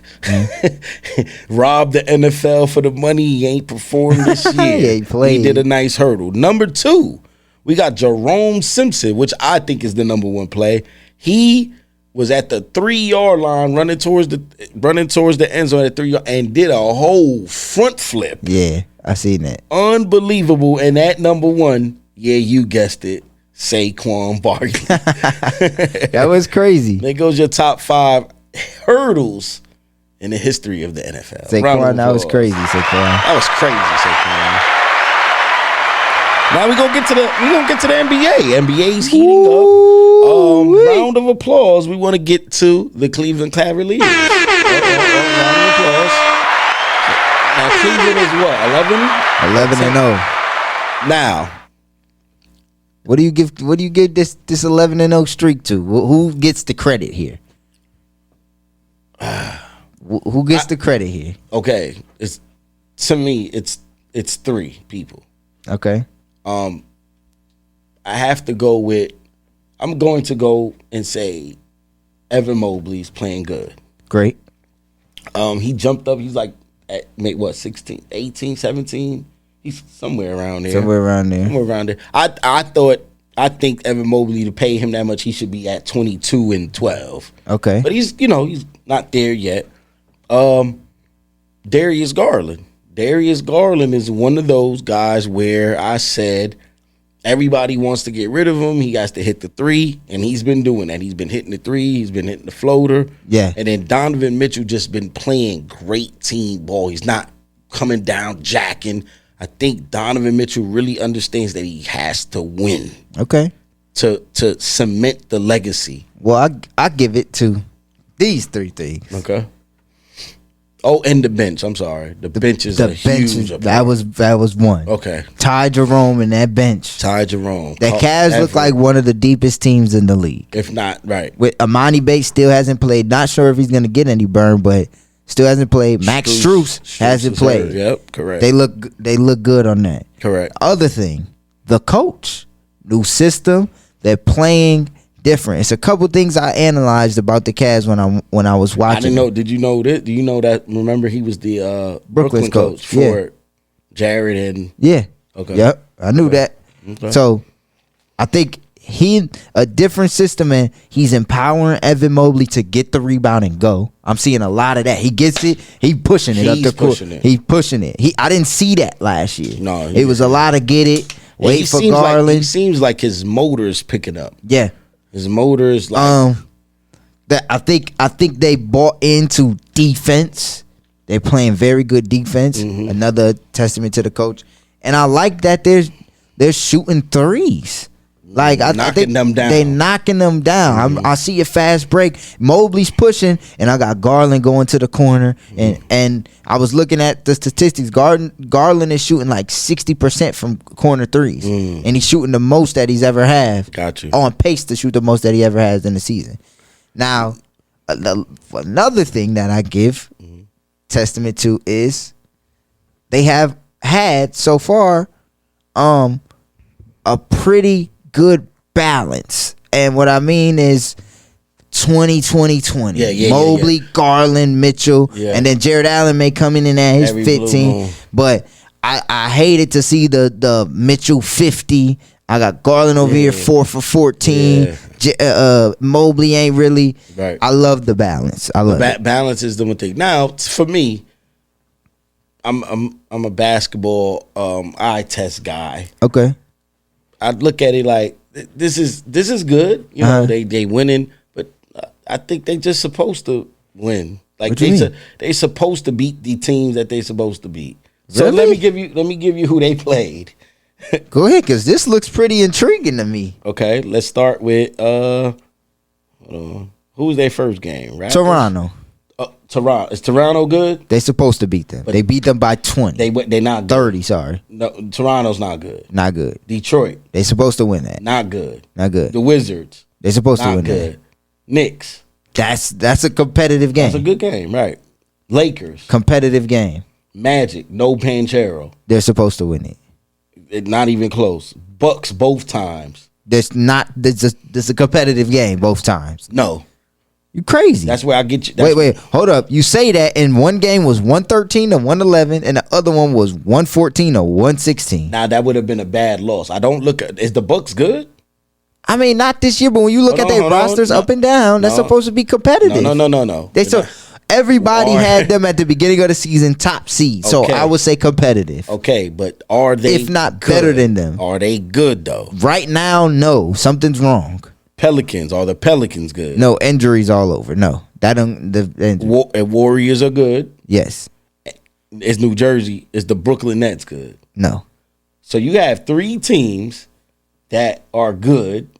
Robbed the NFL for the money. He ain't performed this year. Yeah, he played. He did a nice hurdle. Number 2, we got Jerome Simpson, which I think is the number 1 play. He was at the 3-yard line running towards the end zone at 3 yard and did a whole front flip. Yeah, I seen that. Unbelievable. And at number 1, yeah, you guessed it, Saquon Barkley. That was crazy. There goes your top 5 hurdles in the history of the NFL. Saquon, that was crazy, Saquon. That was crazy, Saquon. Now we're gonna get to the NBA. NBA's heating up. Round of applause. We want to get to the Cleveland Cavaliers. Round of applause. Now Cleveland is what? 11-0. Now, what do you give this 11-0 streak to? Who gets the credit here? Who gets the credit here? Okay, to me it's 3 people. Okay. I have to go with. I'm going to go and say Evan Mobley's playing good. Great. He jumped up. He's like at 16, 18, 17. He's somewhere around there. Somewhere around there. I think Evan Mobley, to pay him that much, he should be at 22 and 12. Okay. But he's not there yet. Darius Garland. Darius Garland is one of those guys where I said everybody wants to get rid of him. He has to hit the 3, and he's been doing that. He's been hitting the 3. He's been hitting the floater. Yeah. And then Donovan Mitchell just been playing great team ball. He's not coming down jacking. I think Donovan Mitchell really understands that he has to win. Okay. To cement the legacy. Well, I give it to these 3 things. Okay. Oh, and the bench. I'm sorry. The bench is huge. That was one. Okay. Ty Jerome and that bench. Ty Jerome. That Cavs look like one of the deepest teams in the league. If not, right. With Amani Bates still hasn't played. Not sure if he's going to get any burn, but still hasn't played. Max Strus hasn't played. Yep, correct. They look good on that. Correct. Other thing, the coach, new system, they're playing different. It's a couple things I analyzed about the Cavs when I was watching. I didn't know. Did you know that? Do you know that? Remember, he was the Brooklyn coach for Jared and Okay. Yep, I knew that. Okay. So I think a different system, and he's empowering Evan Mobley to get the rebound and go. I'm seeing a lot of that. He gets it. He pushing it up the court. He's pushing it. I didn't see that last year. No, it was a lot of get it. Wait for Garland. He seems like his motor is picking up. Yeah. His motor is like that. I think they bought into defense. They're playing very good defense. Mm-hmm. Another testament to the coach. And I like that they're shooting threes. Like I think them down. They're knocking them down. Mm-hmm. I see a fast break. Mobley's pushing, and I got Garland going to the corner. And I was looking at the statistics. Garland is shooting like 60% from corner threes, and he's shooting the most that he's ever had. Got you. On pace to shoot the most that he ever has in the season. Now, another thing that I give testament to is they have had so far a pretty good balance. And what I mean is 20. Yeah. Mobley, Garland, Mitchell, and then Jared Allen may come in at his Every 15. But I hated to see the Mitchell 50. I got Garland over here 4 for 14. Mobley ain't really. Right. I love the balance. I love it. Balance is the one thing. Now, for me, I'm a basketball eye test guy. Okay. I look at it like this is good. You know, they winning, but I think they just supposed to win. Like they supposed to beat the teams that they supposed to beat. So Really? let me give you who they played. Go ahead, because this looks pretty intriguing to me. Okay, let's start with hold on. Who was their first game? Raptors? Toronto. Toronto. Is Toronto good? They supposed to beat them. They beat them by 20. They not good. 30, sorry. No, Toronto's not good. Not good. Detroit. They supposed to win that. Not good. Not good. The Wizards. They supposed to Not win good. that. Knicks. That's a competitive game. That's a good game, right? Lakers. Competitive game. Magic. No Panchero. They're supposed to win it. Not even close. Bucks both times. There's a competitive game both times. No. You crazy. That's where I get you. Wait, hold up. You say that, and one game was 113 to 111, and the other one was 114 to 116. Now that would have been a bad loss. I don't look at. Is the Bucks good? I mean, not this year, but when you look at their rosters up and down, that's supposed to be competitive. No. Everybody had them at the beginning of the season top seed, so I would say competitive. Okay, but are they, if not good? Better than them? Are they good though? Right now, no. Something's wrong. Pelicans, are the Pelicans good? No, injuries all over. No, that don't. And Warriors are good. Yes. Is New Jersey? Is the Brooklyn Nets good? No. So you have 3 teams that are good,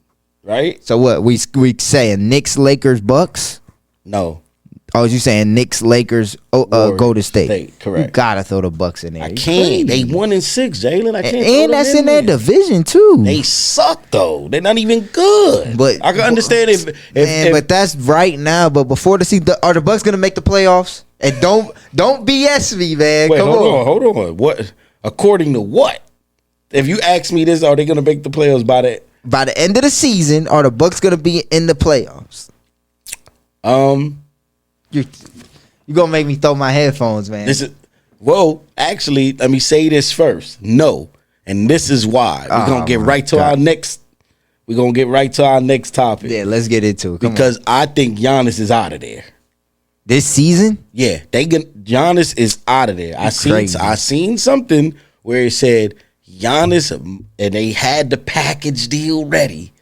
right? So what we saying? Knicks, Lakers, Bucks? No. Oh, you saying Knicks, Lakers, Golden State? Correct. You gotta throw the Bucks in there. I can't. They 1-6, Jalen. I can't. And that's in their division too. They suck though. They're not even good. But I can understand if but that's right now. But before the season, are the Bucks gonna make the playoffs? And don't BS me, man. Wait, Come on. Hold on. What? According to what? If you ask me this, are they gonna make the playoffs by the end of the season? Are the Bucks gonna be in the playoffs? You gonna make me throw my headphones, man. Actually, let me say this first. No. And this is why. We're gonna get right to our next. We're gonna get right to our next topic. Yeah, let's get into it. Because I think Giannis is out of there. This season? Yeah, Giannis is out of there. I seen something where it said Giannis, and they had the package deal ready.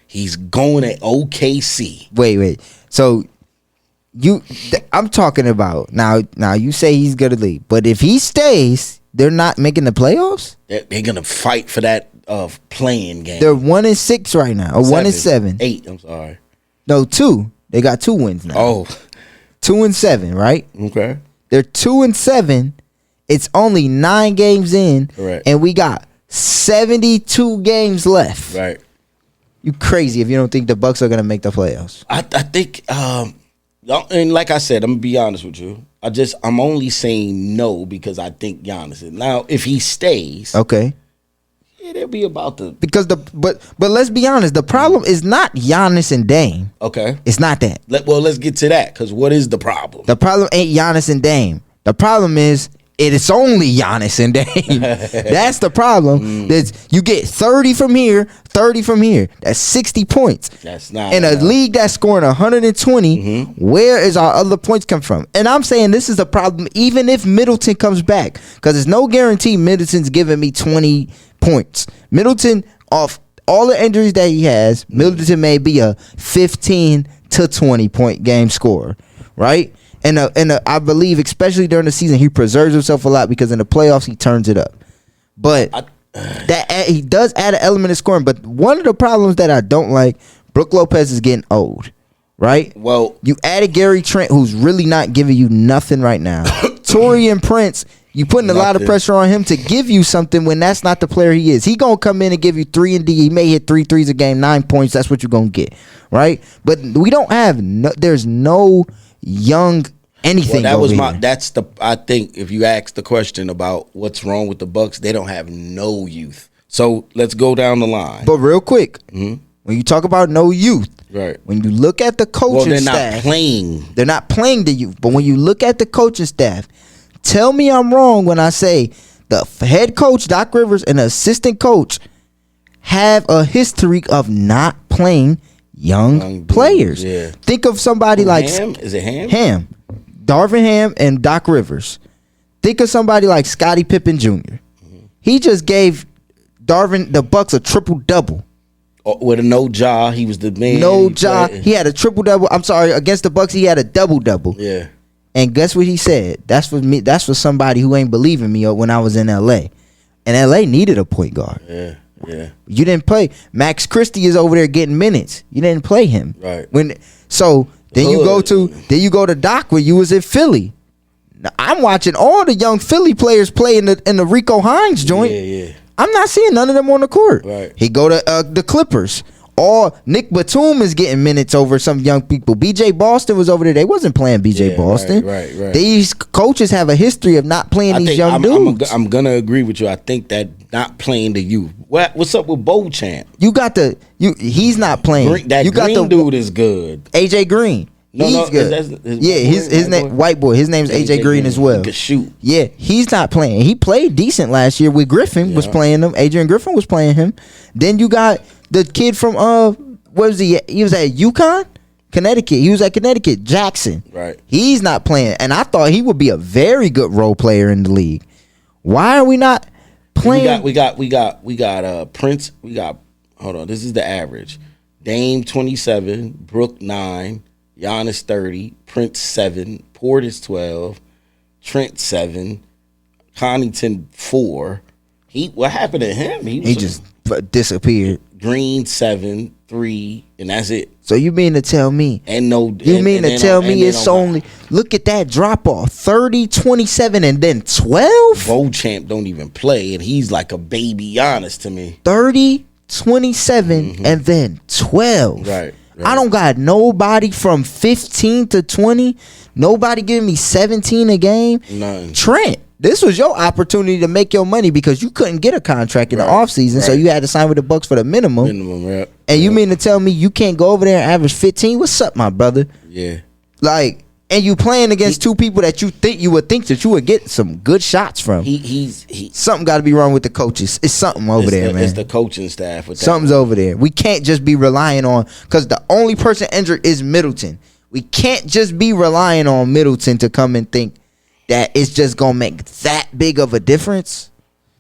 He's going to OKC. Wait. So I'm talking about now. You say he's gonna leave, but if he stays, they're not making the playoffs. They're gonna fight for that playing game. They're 1-6 right now, or 1-7. 8. I'm sorry. No, 2. They got 2 wins now. Oh, 2-7, right? Okay. They're 2-7. It's only 9 games in, correct, and we got 72 games left. Right. You crazy if you don't think the Bucks are gonna make the playoffs. I think. And like I said, I'm gonna be honest with you. I'm only saying no because I think Giannis is. Now, if he stays, okay, yeah, they'll be about to. Because but let's be honest, the problem is not Giannis and Dame. Okay, it's not that. Let's get to that because what is the problem? The problem ain't Giannis and Dame. The problem is it's only Giannis and Dame. That's the problem. You get 30 from here, 30 from here. That's 60 points. That's not in a league that's scoring 120. Where is our other points come from? And I'm saying this is a problem even if Middleton comes back, because there's no guarantee Middleton's giving me 20 points. Middleton, off all the injuries that he has, Middleton may be a 15 to 20 point game scorer, right? And I believe, especially during the season, he preserves himself a lot because in the playoffs he turns it up. But that he does add an element of scoring. But one of the problems that I don't like, Brook Lopez is getting old, right? Well, you added Gary Trent, who's really not giving you nothing right now. Taurean Prince, you putting a lot of pressure on him to give you something when that's not the player he is. He gonna come in and give you 3 and D. He may hit 3 threes a game, 9 points. That's what you're gonna get, right? But we don't have there's no young anything. I think if you ask the question about what's wrong with the Bucks, they don't have no youth. So let's go down the line. But real quick, when you talk about no youth, right? When you look at the coaching staff, they're not playing. They're not playing the youth. But when you look at the coaching staff, tell me I'm wrong when I say the head coach Doc Rivers and the assistant coach have a history of not playing young players. Yeah. Think of somebody like Ham. Is it Ham? Ham, Darvin Ham, and Doc Rivers. Think of somebody like Scottie Pippen Jr. He just gave Darvin the Bucks a triple double. With a no jaw, he was the man. No jaw, he had a triple double. I'm sorry, against the Bucks, he had a double double. Yeah. And guess what he said? That's for me. That's for somebody who ain't believing me when I was in LA. And LA needed a point guard. Yeah. Yeah. You didn't play. Max Christie is over there getting minutes. You didn't play him. Right. Then you go to Doc when you was in Philly. Now, I'm watching all the young Philly players play in the Rico Hines joint. Yeah. I'm not seeing none of them on the court. Right. He go to the Clippers. All Nick Batum is getting minutes over some young people. BJ Boston was over there. They wasn't playing BJ Boston. Right. These coaches have a history of not playing these young dudes. I'm gonna agree with you. I think that not playing the youth. What's up with Beauchamp? He's not playing. Green dude is good. AJ Green. He's good. His name white boy. His name's AJ Green as well. He could shoot. Yeah, he's not playing. He played decent last year with Griffin. Was playing him. Adrian Griffin was playing him. Then you got the kid from where was he? He was at UConn, Connecticut. He was at Connecticut. Jackson. Right. He's not playing, and I thought he would be a very good role player in the league. Why are we not playing? We got Prince. Hold on. This is the average. Dame 27, Brook 9, Giannis 30, Prince 7, Portis 12, Trent 7, Connaughton 4. What happened to him? He just disappeared. Green 7, 3, and that's it. So you mean to tell me? It's only look at that drop off 30, 27, and then 12. Beauchamp don't even play, and he's like a baby Giannis to me. 30, 27, and then 12. Right. I don't got nobody from 15 to 20. Nobody giving me 17 a game. None. Trent, this was your opportunity to make your money because you couldn't get a contract in the offseason, so you had to sign with the Bucks for the minimum. Right. And you mean to tell me you can't go over there and average 15? What's up, my brother? Yeah. And you playing against two people that you would think that you would get some good shots from. Something got to be wrong with the coaches. It's something over there, man. It's the coaching staff. Something's over there. We can't just be relying on, because the only person injured is Middleton. We can't just be relying on Middleton to come and think that it's just gonna make that big of a difference.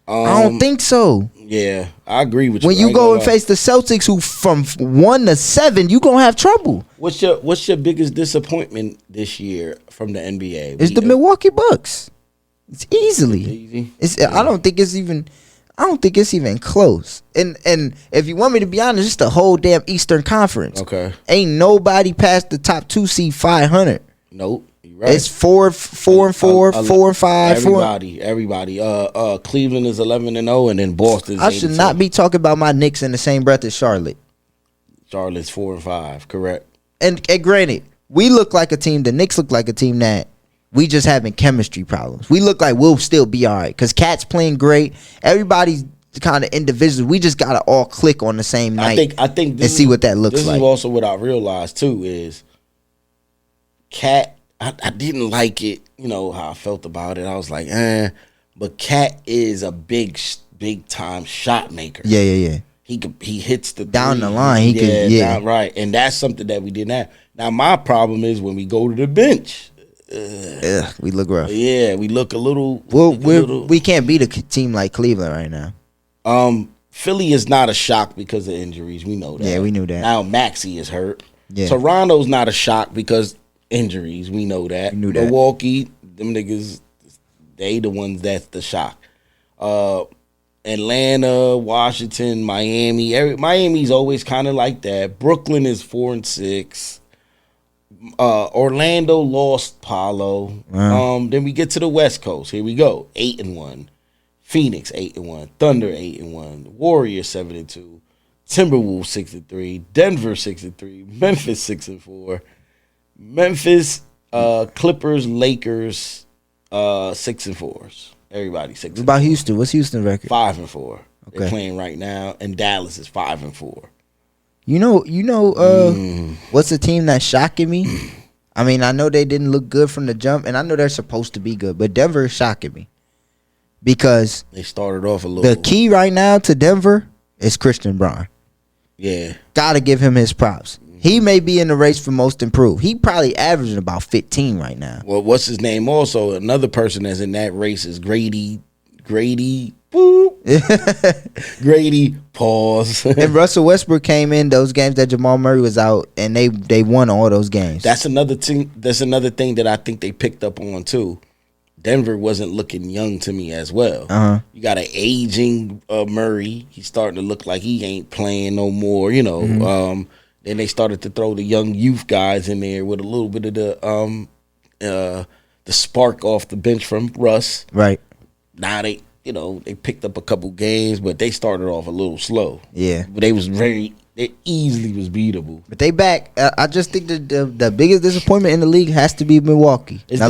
I don't think so. Yeah, I agree with you. When you go and face the Celtics, who from 1 to 7, you gonna have trouble. What's your biggest disappointment this year from the NBA? It's the Milwaukee Bucks. It's easily. I don't think it's even close. And if you want me to be honest, it's the whole damn Eastern Conference. Okay. Ain't nobody past the top 2 seed 500. Nope. Right. It's 4 and 4, 4 and 5. Everybody. Cleveland is 11-0, and then Boston. I should not be talking about my Knicks in the same breath as Charlotte. Charlotte's 4 and 5, correct. And granted, we look like a team. The Knicks look like a team that we just having chemistry problems. We look like we'll still be all right because Cat's playing great. Everybody's kind of individuals. We just gotta all click on the same night. I think and see what that looks like. This is also what I realized too is Cat. I didn't like it, how I felt about it. I was like, but Cat is a big time shot maker. Yeah. He hits the down three. The line. Right, and that's something that we didn't have. Now my problem is when we go to the bench. We look rough. Yeah, we look a little. We can't beat a team like Cleveland right now. Philly is not a shock because of injuries. We know that. Yeah, we knew that. Now Maxey is hurt. Yeah. Toronto's not a shock because injuries. We know that. We knew that. Milwaukee, them niggas, they the ones that's the shock. Atlanta, Washington, Miami. Miami's always kind of like that. Brooklyn is 4 and 6. Orlando lost Paolo. Wow. Then we get to the West Coast. Here we go. 8 and 1. Phoenix 8 and 1. Thunder 8 and 1. Warriors 7 and 2. Timberwolves 6 and 3. Denver 6 and 3. Memphis 6 and 4. Memphis, Clippers, Lakers, 6 and 4s. Everybody 6. What about Houston? What's Houston's record? 5 and 4. They're playing right now, and Dallas is 5-4. What's the team that's shocking me? I mean, I know they didn't look good from the jump, and I know they're supposed to be good, but Denver is shocking me because they started off a little. The key right now to Denver is Christian Braun. Yeah, gotta give him his props. He may be in the race for most improved. He probably averaging about 15 right now. Well, what's his name? Also, another person that's in that race is Grady. Boop. Grady. Pause. And Russell Westbrook came in those games that Jamal Murray was out, and they won all those games. That's another thing. That's another thing that I think they picked up on too. Denver wasn't looking young to me as well. You got an aging Murray. He's starting to look like he ain't playing no more. You know. Then they started to throw the young youth guys in there with a little bit of the spark off the bench from Russ. Right. Now they picked up a couple games, but they started off a little slow. Yeah. But they easily was beatable. But they back. I just think the biggest disappointment in the league has to be Milwaukee. Is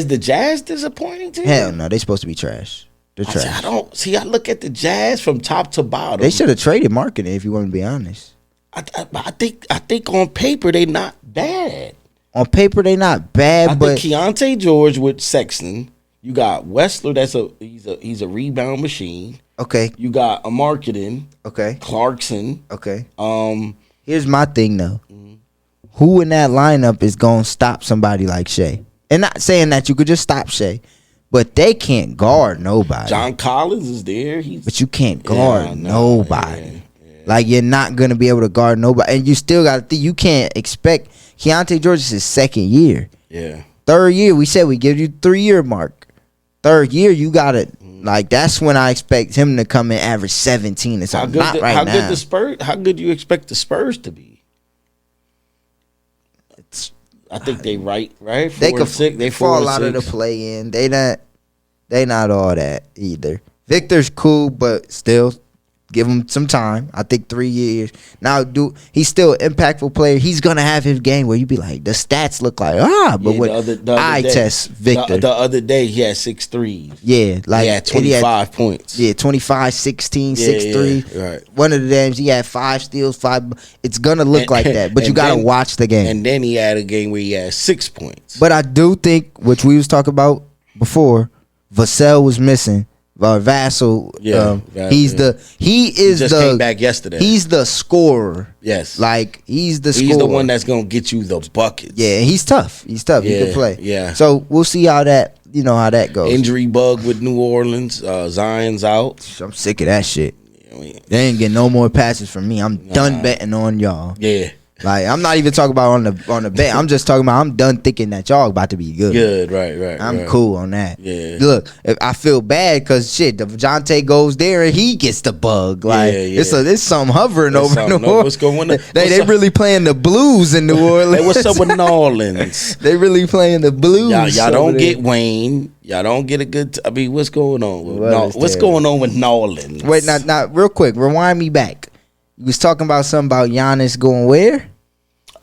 the Jazz disappointing to you? Hell no, they supposed to be trash. They're trash. I look at the Jazz from top to bottom. They should have traded Marketing if you want to be honest. I think on paper they not bad. On paper they not bad, but think Keontae George with Sexton. You got Wessler. He's a rebound machine. Okay. You got a Marketing. Okay. Clarkson. Okay. Here's my thing though. Who in that lineup is gonna stop somebody like Shea? And not saying that you could just stop Shea, but they can't guard nobody. John Collins is there. But you can't guard nobody. Yeah. Like, you're not going to be able to guard nobody. And you still got to think, you can't expect. Keontae George is his second year. Yeah. Third year, we said we give you 3-year mark. Third year, you got to, like, that's when I expect him to come in average 17 or something. Not right now. How good do you expect the Spurs to be? I think they right? They could they fall out of the play in. They not all that either. Victor's cool, but still. Give him some time. I think 3 years. Now, he's still an impactful player. He's gonna have his game where you be like, the stats look like but I test Victor. The other day he had 6 threes. Yeah, like he had 25 points. Yeah, 25, 16, 6 3. Right. One of the games he had 5 steals, 5. It's gonna look like that, but you gotta watch the game. And then he had a game where he had 6 points. But I do think, which we was talking about before, Vassell was missing. Vassell, he just came back yesterday. He's the scorer. Yes, like he's the the one that's gonna get you the buckets. Yeah, he's tough. He can play. Yeah. So we'll see how that goes. Injury bug with New Orleans. Zion's out. I'm sick of that shit. They ain't getting no more passes from me. I'm done betting on y'all. Yeah. Like, I'm not even talking about on the bet. I'm just talking about I'm done thinking that y'all about to be good. Good, right. I'm cool on that. Yeah. Look, I feel bad because shit, the Jonte goes there and he gets the bug. Like it's something hovering over New Orleans. What's going on? They really playing the blues in New Orleans. Hey, what's up with New Orleans? They really playing the blues. Y'all don't get Wayne. Y'all don't get a good. What's going on? What's going on with New Orleans? Wait, now, real quick, rewind me back. You was talking about something about Giannis going where?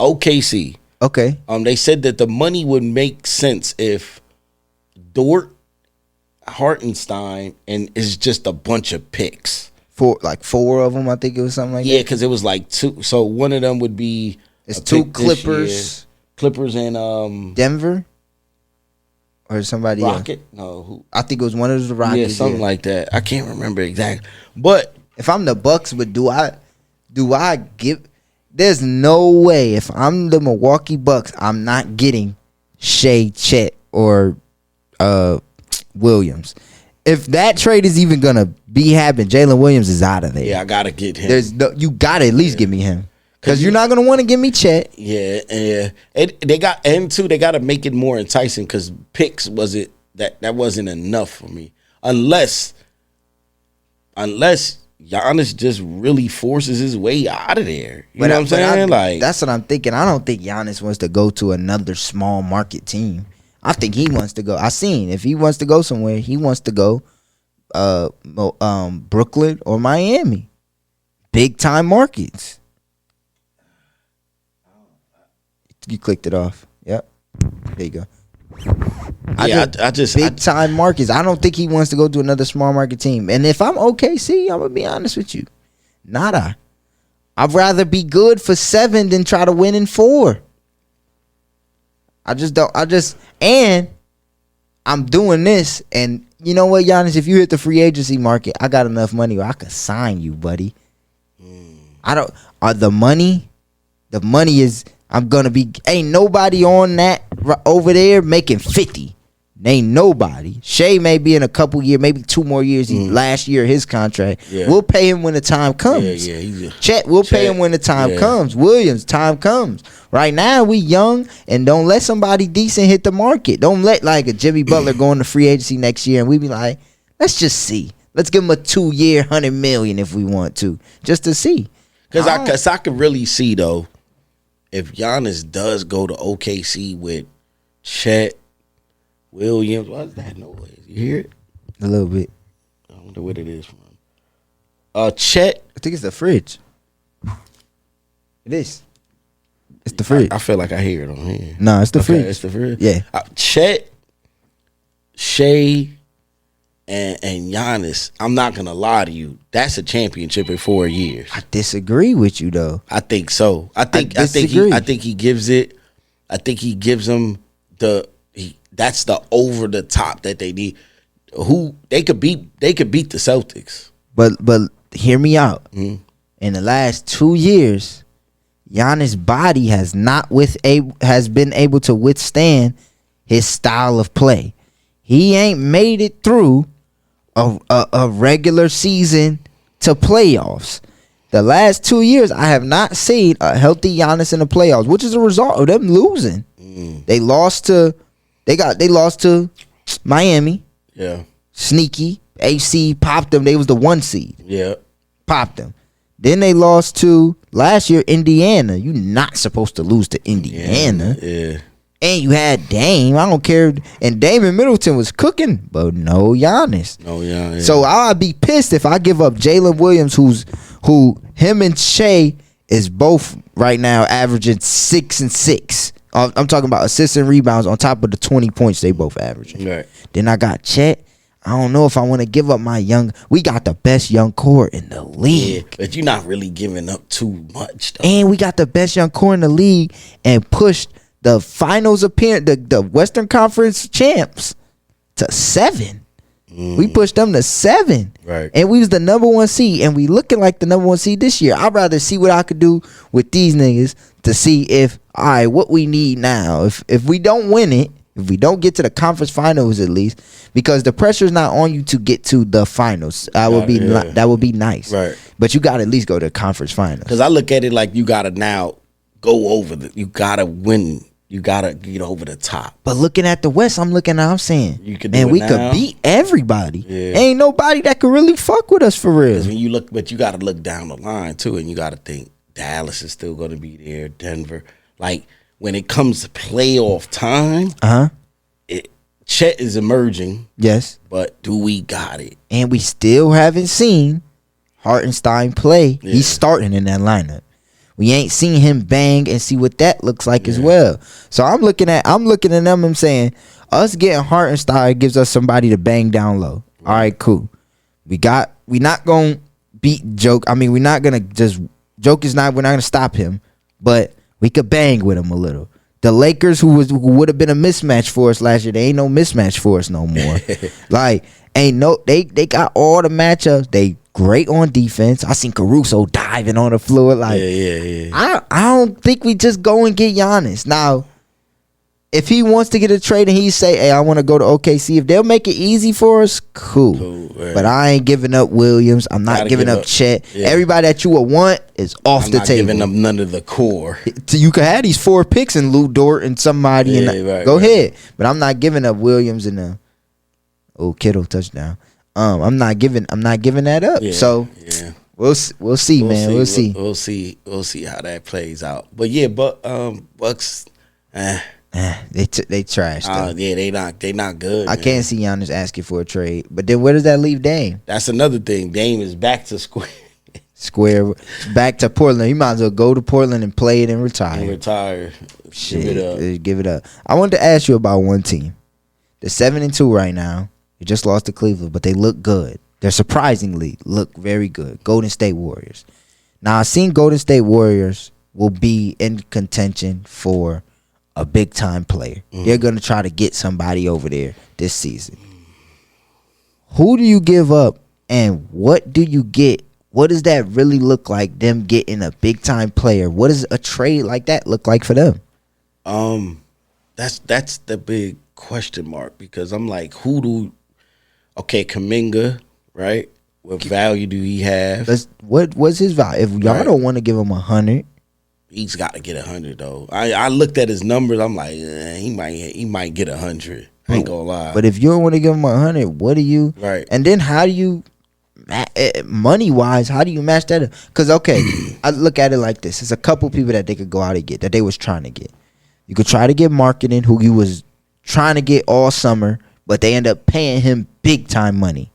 OKC. Okay. They said that the money would make sense if Dort, Hartenstein, and it's just a bunch of picks. 4 of them, I think it was something like that. Yeah, because it was like 2. So one of them would be it's 2 Clippers, and Denver, or somebody Rocket. else. No, who? I think it was one of the Rockets. Yeah, something like that. I can't remember exactly. But if I'm the Bucks, but do I give? There's no way if I'm the Milwaukee Bucks, I'm not getting Shea, Chet, or Williams. If that trade is even gonna be happening, Jalen Williams is out of there. Yeah, I gotta get him. You gotta at least give me him because you're not gonna want to give me Chet. Yeah. And they gotta make it more enticing because picks that wasn't enough for me unless Giannis just really forces his way out of there. You know what I'm saying? That's what I'm thinking. I don't think Giannis wants to go to another small market team. I think he wants to go. If he wants to go somewhere, he wants to go Brooklyn or Miami. Big time markets. You clicked it off. Yep. There you go. I just big time markets. I don't think he wants to go to another small market team. And if I'm OKC, I'm gonna be honest with you, nada. I'd rather be good for 7 than try to win in 4. And I'm doing this, and you know what, Giannis? If you hit the free agency market, I got enough money where I could sign you, buddy. The money is, I'm gonna be, ain't nobody on that over there making 50. Ain't nobody. Shea may be in a couple years, maybe 2 more years. Last year his contract. Yeah. We'll pay him when the time comes. Chet, we'll pay him when the time comes. Williams, time comes. Right now we young, and don't let somebody decent hit the market. Don't let like a Jimmy Butler go into free agency next year and we be like, let's just see. Let's give him a 2-year $100 million if we want to, just to see. Because I could really see though, if Giannis does go to OKC with Chet, Williams, what's that noise? You hear it? A little bit. I wonder what it is from. Chet. I think it's the fridge. It is. It's the fridge. I feel like I hear it on here. No, it's the fridge. It's the fridge. Yeah. Chet, Shea, and Giannis. I'm not gonna lie to you. That's a championship in 4 years. I disagree with you though. I think so. I think he gives it. I think he gives them that's the over the top that they need. Who they could beat the Celtics. But hear me out. In the last 2 years, Giannis' body has been able to withstand his style of play. He ain't made it through a regular season to playoffs. The last 2 years, I have not seen a healthy Giannis in the playoffs, which is a result of them losing. They lost to Miami. Yeah. Sneaky. AC popped them. They was the 1 seed. Yeah. Popped them. Then they lost to last year Indiana. You not supposed to lose to Indiana. Yeah. And you had Dame. I don't care. And Dame and Middleton was cooking, but no Giannis. Yeah. So I'd be pissed if I give up Jalen Williams, who him and Shea is both right now averaging 6 and 6. I'm talking about assists and rebounds on top of the 20 points they both averaging. Right. Then I got Chet. I don't know if I want to give up my young. We got the best young core in the league. Yeah, but you're not really giving up too much, though. And we got the best young core in the league and pushed the finals appearance, the Western Conference champs, to 7. We pushed them to 7. Right. And we was the number 1 seed, and we looking like the number 1 seed this year. I'd rather see what I could do with these niggas to see if, all right, what we need now. If we don't win it, if we don't get to the conference finals at least, because the pressure is not on you to get to the finals. That would be nice. Right. But you got to at least go to the conference finals. Because I look at it like you got to now go over you got to win. You got to get over the top. But looking at the West, I'm saying, you could we could beat everybody. Yeah. Ain't nobody that could really fuck with us for real. When you look, but you got to look down the line too, and you got to think Dallas is still going to be there, Denver. Like when it comes to playoff time, Chet is emerging. Yes. But do we got it? And we still haven't seen Hartenstein play. Yeah. He's starting in that lineup. We ain't seen him bang and see what that looks like as well. So I'm looking at them and saying, us getting Hartenstein gives us somebody to bang down low. All right, cool. We not gonna beat Joke. I mean, we're not gonna we're not gonna stop him, but we could bang with him a little. The Lakers, who would have been a mismatch for us last year, they ain't no mismatch for us no more. Like, they got all the matchups. They great on defense. I seen Caruso diving on the floor. Like, I don't think we just go and get Giannis. Now, if he wants to get a trade and he say, hey, I want to go to OKC, if they'll make it easy for us, cool. Right. But I ain't giving up Williams. I'm not giving up Chet. Yeah. Everybody that you would want is off the table. I'm not giving up none of the core. So you could have these 4 picks and Lou Dort and somebody. Go ahead. But I'm not giving up Williams and Kittle touchdown. I'm not giving that up. Yeah, so we'll see, man. We'll see. We'll see how that plays out. But Bucks. They trashed. They not good. I can't see Giannis asking for a trade. But then where does that leave Dame? That's another thing. Dame is back to square, back to Portland. He might as well go to Portland and play it and retire. Shit, give it up. I wanted to ask you about one team They're 7-2 right now. They just lost to Cleveland, but they look good. They're surprisingly look very good. Golden State Warriors. Now, I've seen Golden State Warriors will be in contention for a big-time player. They're going to try to get somebody over there this season. Who do you give up, and what do you get? What does that really look like, them getting a big-time player? What does a trade like that look like for them? That's the big question mark, because I'm like, Kuminga, right? What value do he have? What's his value? If y'all don't want to give him 100, he's got to get 100 though. I looked at his numbers. I'm like, he might get 100. I ain't gonna lie. But if you don't want to give him 100, what do you? Right. And then how do you, money wise, how do you match that up? Because I look at it like this: there's a couple people that they could go out and get that they was trying to get. You could try to get Marketing, who you was trying to get all summer, but they end up paying him big time money.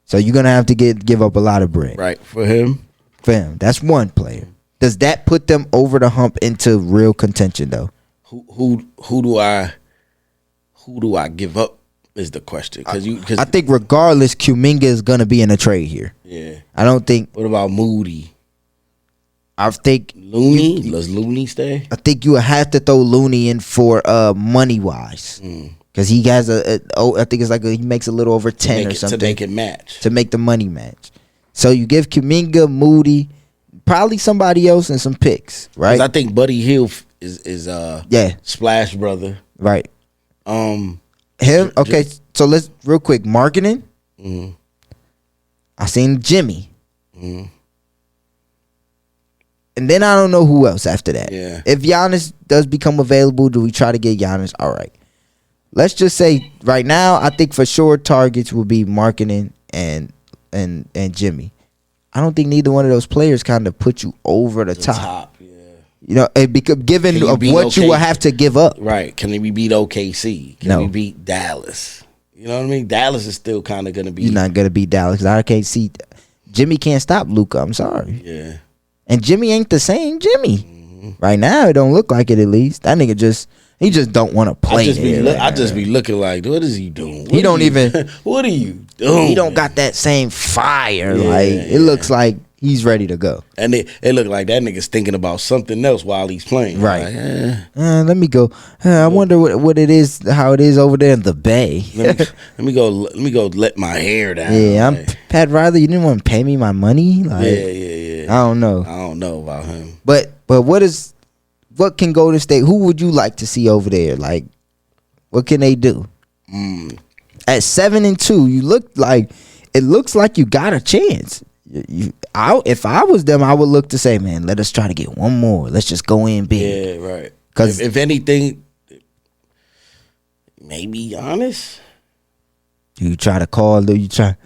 So you're gonna have to give up a lot of bread. Right, for him. That's one player. Does that put them over the hump into real contention though? Who do I give up is the question. Cause I think regardless, Kuminga is gonna be in a trade here. Yeah. I don't think. What about Moody? I think Looney. Does Looney stay? I think you would have to throw Looney in for money wise. Because he has I think it's like he makes a little over 10 or something. To make it match. To make the money match. So you give Kuminga, Moody, probably somebody else, and some picks, right? I think Buddy Hield is Splash brother. Right. Him, okay, so let's real quick. Marketing. I seen Jimmy. And then I don't know who else after that. Yeah. If Giannis does become available, do we try to get Giannis? All right. Let's just say right now, I think for sure targets will be Marketing and Jimmy. I don't think neither one of those players kind of put you over the top. Yeah. You know, given of what you will have to give up. Right. Can we beat OKC? Can we beat Dallas? You know what I mean? Dallas is still kind of going to be. You're not going to beat Dallas. Because I can't see. Jimmy can't stop Luka. I'm sorry. Yeah. And Jimmy ain't the same Jimmy. Right now, it don't look like it at least. That nigga he just don't want to play. I just be looking like, what is he doing? He don't even. What are you doing? He don't got that same fire. It looks like he's ready to go. And it look like that nigga's thinking about something else while he's playing. Right. Like, let me go. I wonder what it is, how it is over there in the Bay. let me go let my hair down. Yeah, I'm Pat Riley. You didn't want to pay me my money. Like, yeah. I don't know. I don't know about him. But what can Golden State? Who would you like to see over there? Like, what can they do? At 7-2, you look like it looks like you got a chance. If I was them, I would look to say, man, let us try to get one more. Let's just go in big. Yeah, right. Because if anything, maybe Giannis. You try to call. Do you try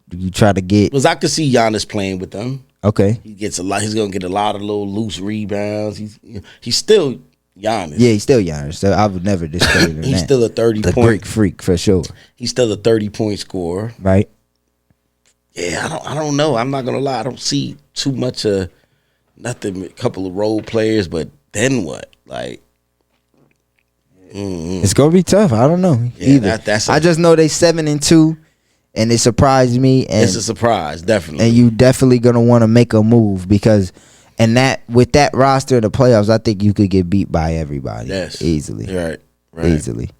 to get? Because I could see Giannis playing with them. Okay. He gets a lot. He's gonna get a lot of little loose rebounds. He's still Giannis. Yeah, he's still Giannis. So I would never discredit him. He's still a 30-point Greek freak for sure. He's still a 30-point scorer. Right. Yeah, I don't know. I'm not gonna lie. I don't see too much of nothing. A couple of role players, but then what? Like, it's gonna be tough. I don't know either. I just know they 7-2. And it surprised me. And it's a surprise, definitely. And you definitely gonna want to make a move because, with that roster in the playoffs, I think you could get beat by everybody. Yes, easily. Right. Easily.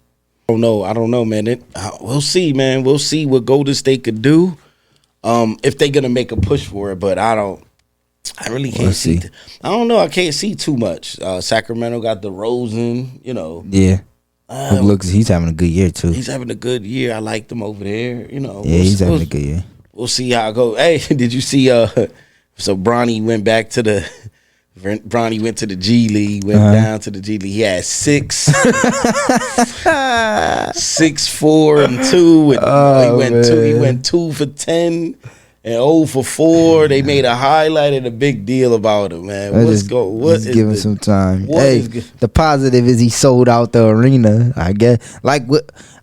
I don't know, man. We'll see, man. We'll see what Golden State could do. If they're gonna make a push for it, but I really can't see. I don't know. I can't see too much. Sacramento got DeRozan. Yeah. He's having a good year too. He's having a good year. I like them over there. Yeah, he's having a good year. We'll see how it goes. Hey, did you see? So Bronny went to the G League. Went down to the G League. He had 6, 4, and 2. And he went 2 for 10. And 0 for 4. They made a highlight and a big deal about him, man. Give him some time. The positive is he sold out the arena. I guess. Like,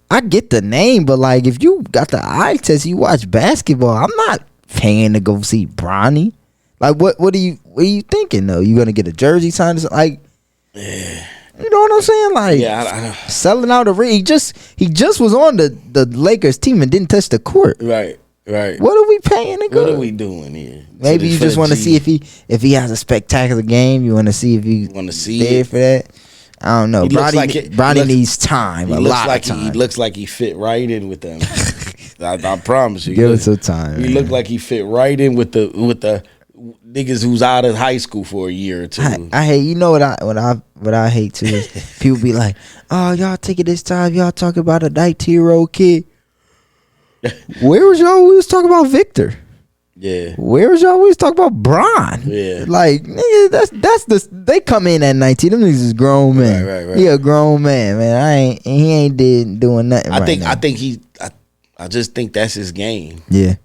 I get the name, but like, if you got the eye test, you watch basketball. I'm not paying to go see Bronny. Like, what are you thinking though? You gonna get a jersey signed? Like, You know what I'm saying? Like, I selling out a ring. He just was on the Lakers team and didn't touch the court. Right. What are we paying to go? What are we doing here? Maybe you just want to see if he has a spectacular game. You want to see if he want to see there it for that. I don't know. Bronny needs time. A lot of time. He looks like he fit right in with them. I promise you. Give him some time. He looked like he fit right in with the niggas who's out of high school for a year or two. I hate. You know what I hate too is people be like, "Oh, y'all taking this time. Y'all talking about a 19-year-old kid." Where was y'all? We was talking about Victor. Yeah. Where was y'all? We was talking about Bron. Yeah. Like, nigga, they come in at 19. Them niggas is grown man. Right. He a grown man. He ain't doing nothing. I just think that's his game. Yeah.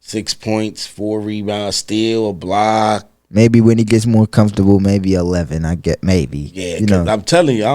6 points, 4 rebounds, steal, a block. Maybe when he gets more comfortable, maybe 11. I get maybe. Yeah, because I'm telling you,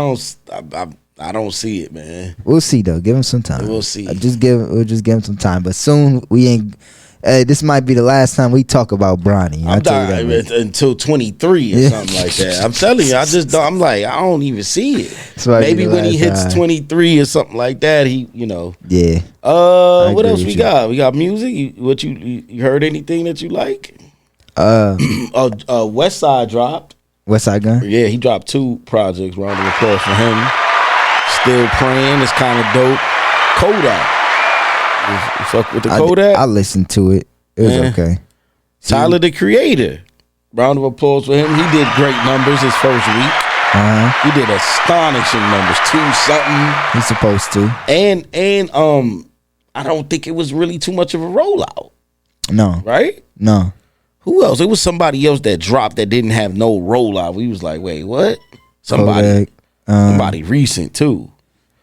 I don't see it, man. We'll see though. Give him some time. We'll see. We'll just give him some time. But soon we ain't. This might be the last time we talk about Bronny. I'm dying until 23 or something like that. I'm telling you, I'm like, I don't even see it. Maybe when he hits 23 or something like that, he, Yeah. What else we got? We got music. You heard anything that you like? West Side dropped. West Side Gun? Yeah, he dropped 2 projects. Round of applause for him. Still Praying. It's kind of dope. Kodak. You fuck with the Kodak? I listened to it. It was okay. Tyler, the Creator. Round of applause for him. He did great numbers his first week. He did astonishing numbers. 2-something. He's supposed to. And I don't think it was really too much of a rollout. No. Right? No. Who else? It was somebody else that dropped that didn't have no rollout. We was like, wait, what? Somebody recent too.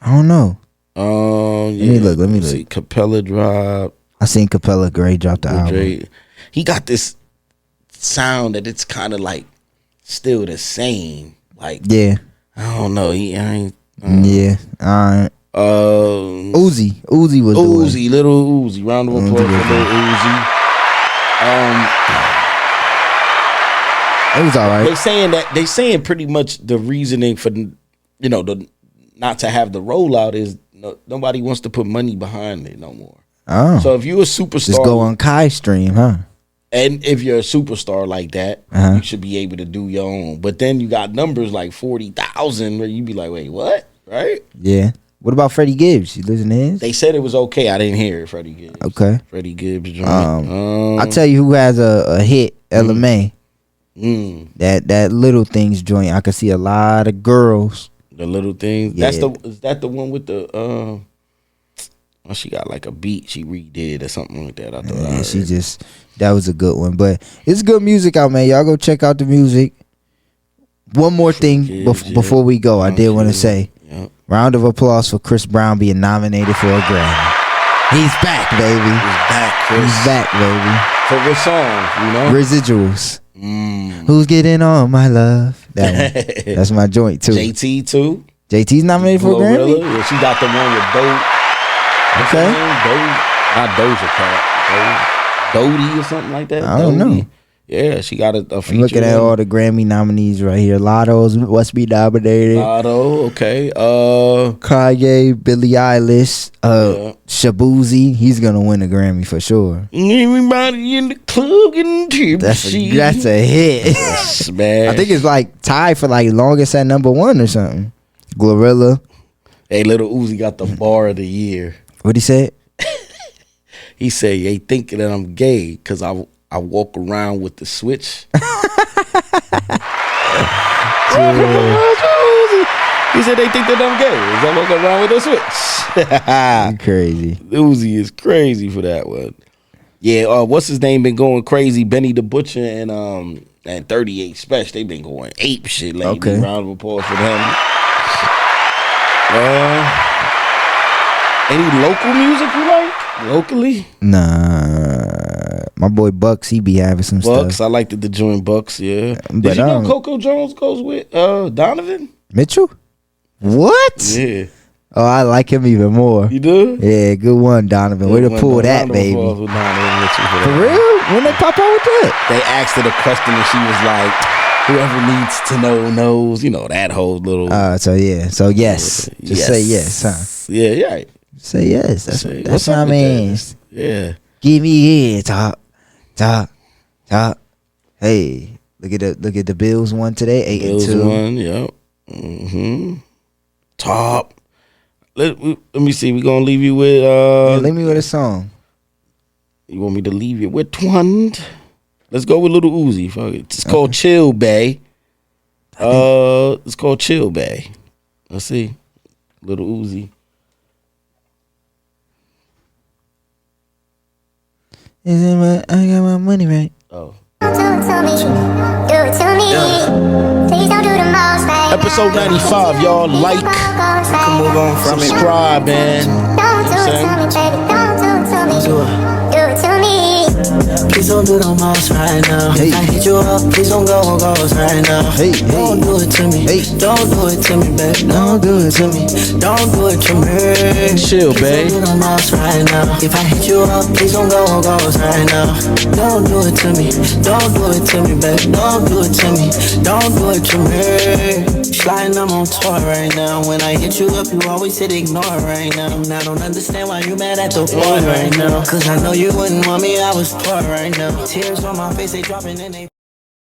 I don't know. Yeah. Let me look. See, Capella dropped. I seen Capella Gray drop the album. He got this sound that it's kind of like still the same. Like, yeah. I don't know. Yeah. All right. Uzi was Little Uzi. Round of applause for Little Uzi. It was all right. They saying pretty much the reasoning for not to have the rollout is nobody wants to put money behind it no more. Oh, so if you're a superstar, just go on Kai stream, huh? And if you're a superstar like that, you should be able to do your own. But then you got numbers like 40,000 where you be like, wait, what? Right? Yeah. What about Freddie Gibbs? You listen to his? They said it was okay. I didn't hear it, Freddie Gibbs. Okay. Freddie Gibbs joint. I'll tell you who has a hit, LMA. That Little Things joint. I can see a lot of girls. The Little Things. Yeah. Is that the one with the she got like a beat she redid or something like that. I thought that was a good one. But it's good music out, man. Y'all go check out the music. One more thing before we go, I did want to say, round of applause for Chris Brown being nominated for a Grammy. He's back, baby. He's back, Chris. He's back, baby. For what song? Residuals. Who's getting on my love? That one. That's my joint too. JT too. JT's nominated for a Grammy. Yeah, she got the one with Dope. Okay. Not Doja Cat. Dodie or something like that. I don't know. Yeah, she got a feature. I'm looking at all the Grammy nominees right here. Lotto's must be nominated. Lotto, okay. Kanye, Billie Eilish, Shabuzi. He's gonna win a Grammy for sure. Everybody in the club getting tipsy. That's a hit. Smash. I think it's like tied for like longest at #1 or something. Glorilla. Hey, Little Uzi got the bar of the year. What'd he say? He said, "They thinking that I'm gay because I walk around with the switch." He said they think that I'm gay because I walk around with a switch. Crazy. Uzi is crazy for that one. Yeah, what's his name been going crazy? Benny the Butcher and 38 Special. They been going ape shit lately. Okay. Round of applause for them. Any local music you like? Locally? Nah. My boy Bucks, he be having some Bucks, stuff. I liked the joint Bucks, yeah. But did you know Coco Jones goes with Donovan? Mitchell? What? Yeah. Oh, I like him even more. You do? Yeah, good one, Donovan. Way to pull that, baby. For real? When they pop out with that? They asked her the question and she was like, Whoever needs to know knows. You know that whole little. So yes. Just say yes, huh? Yeah, yeah. Right. Say yes. That's what I mean. Yeah. Give me it, top. Hey, look at the Bills one today, 8-2. Bills won, yep. Mm-hmm. Top. Let me see. We're gonna leave you with leave me with a song. You want me to leave you with one? Let's go with Little Uzi. Fuck it. It's called Chill Bay. It's called Chill Bay. Let's see. Little Uzi. I got my money right. Oh. Do it to me. Please don't do the most, baby. Episode 95, y'all. Like, Move on from it. subscribe, man. Don't do it to me, baby. Don't do it to me. Do it to me. Please don't do the most right now. Hey. I hit you up, please don't go right now. Hey, Don't do it to me. Hey. Don't do it to me, baby. Don't do it to me. Don't do it to me. Chill, babe. Please don't do the most right now. If I hit you up, please don't go right now. Don't do it to me. Don't do it to me, baby. Don't do it to me. Don't do it to me. Sliding, I'm on tour right now. When I hit you up, you always hit ignore right now. And I don't understand why you mad at the boy right now. Cause I know you wouldn't want me, I was poor right now. Tears on my face, they dropping and they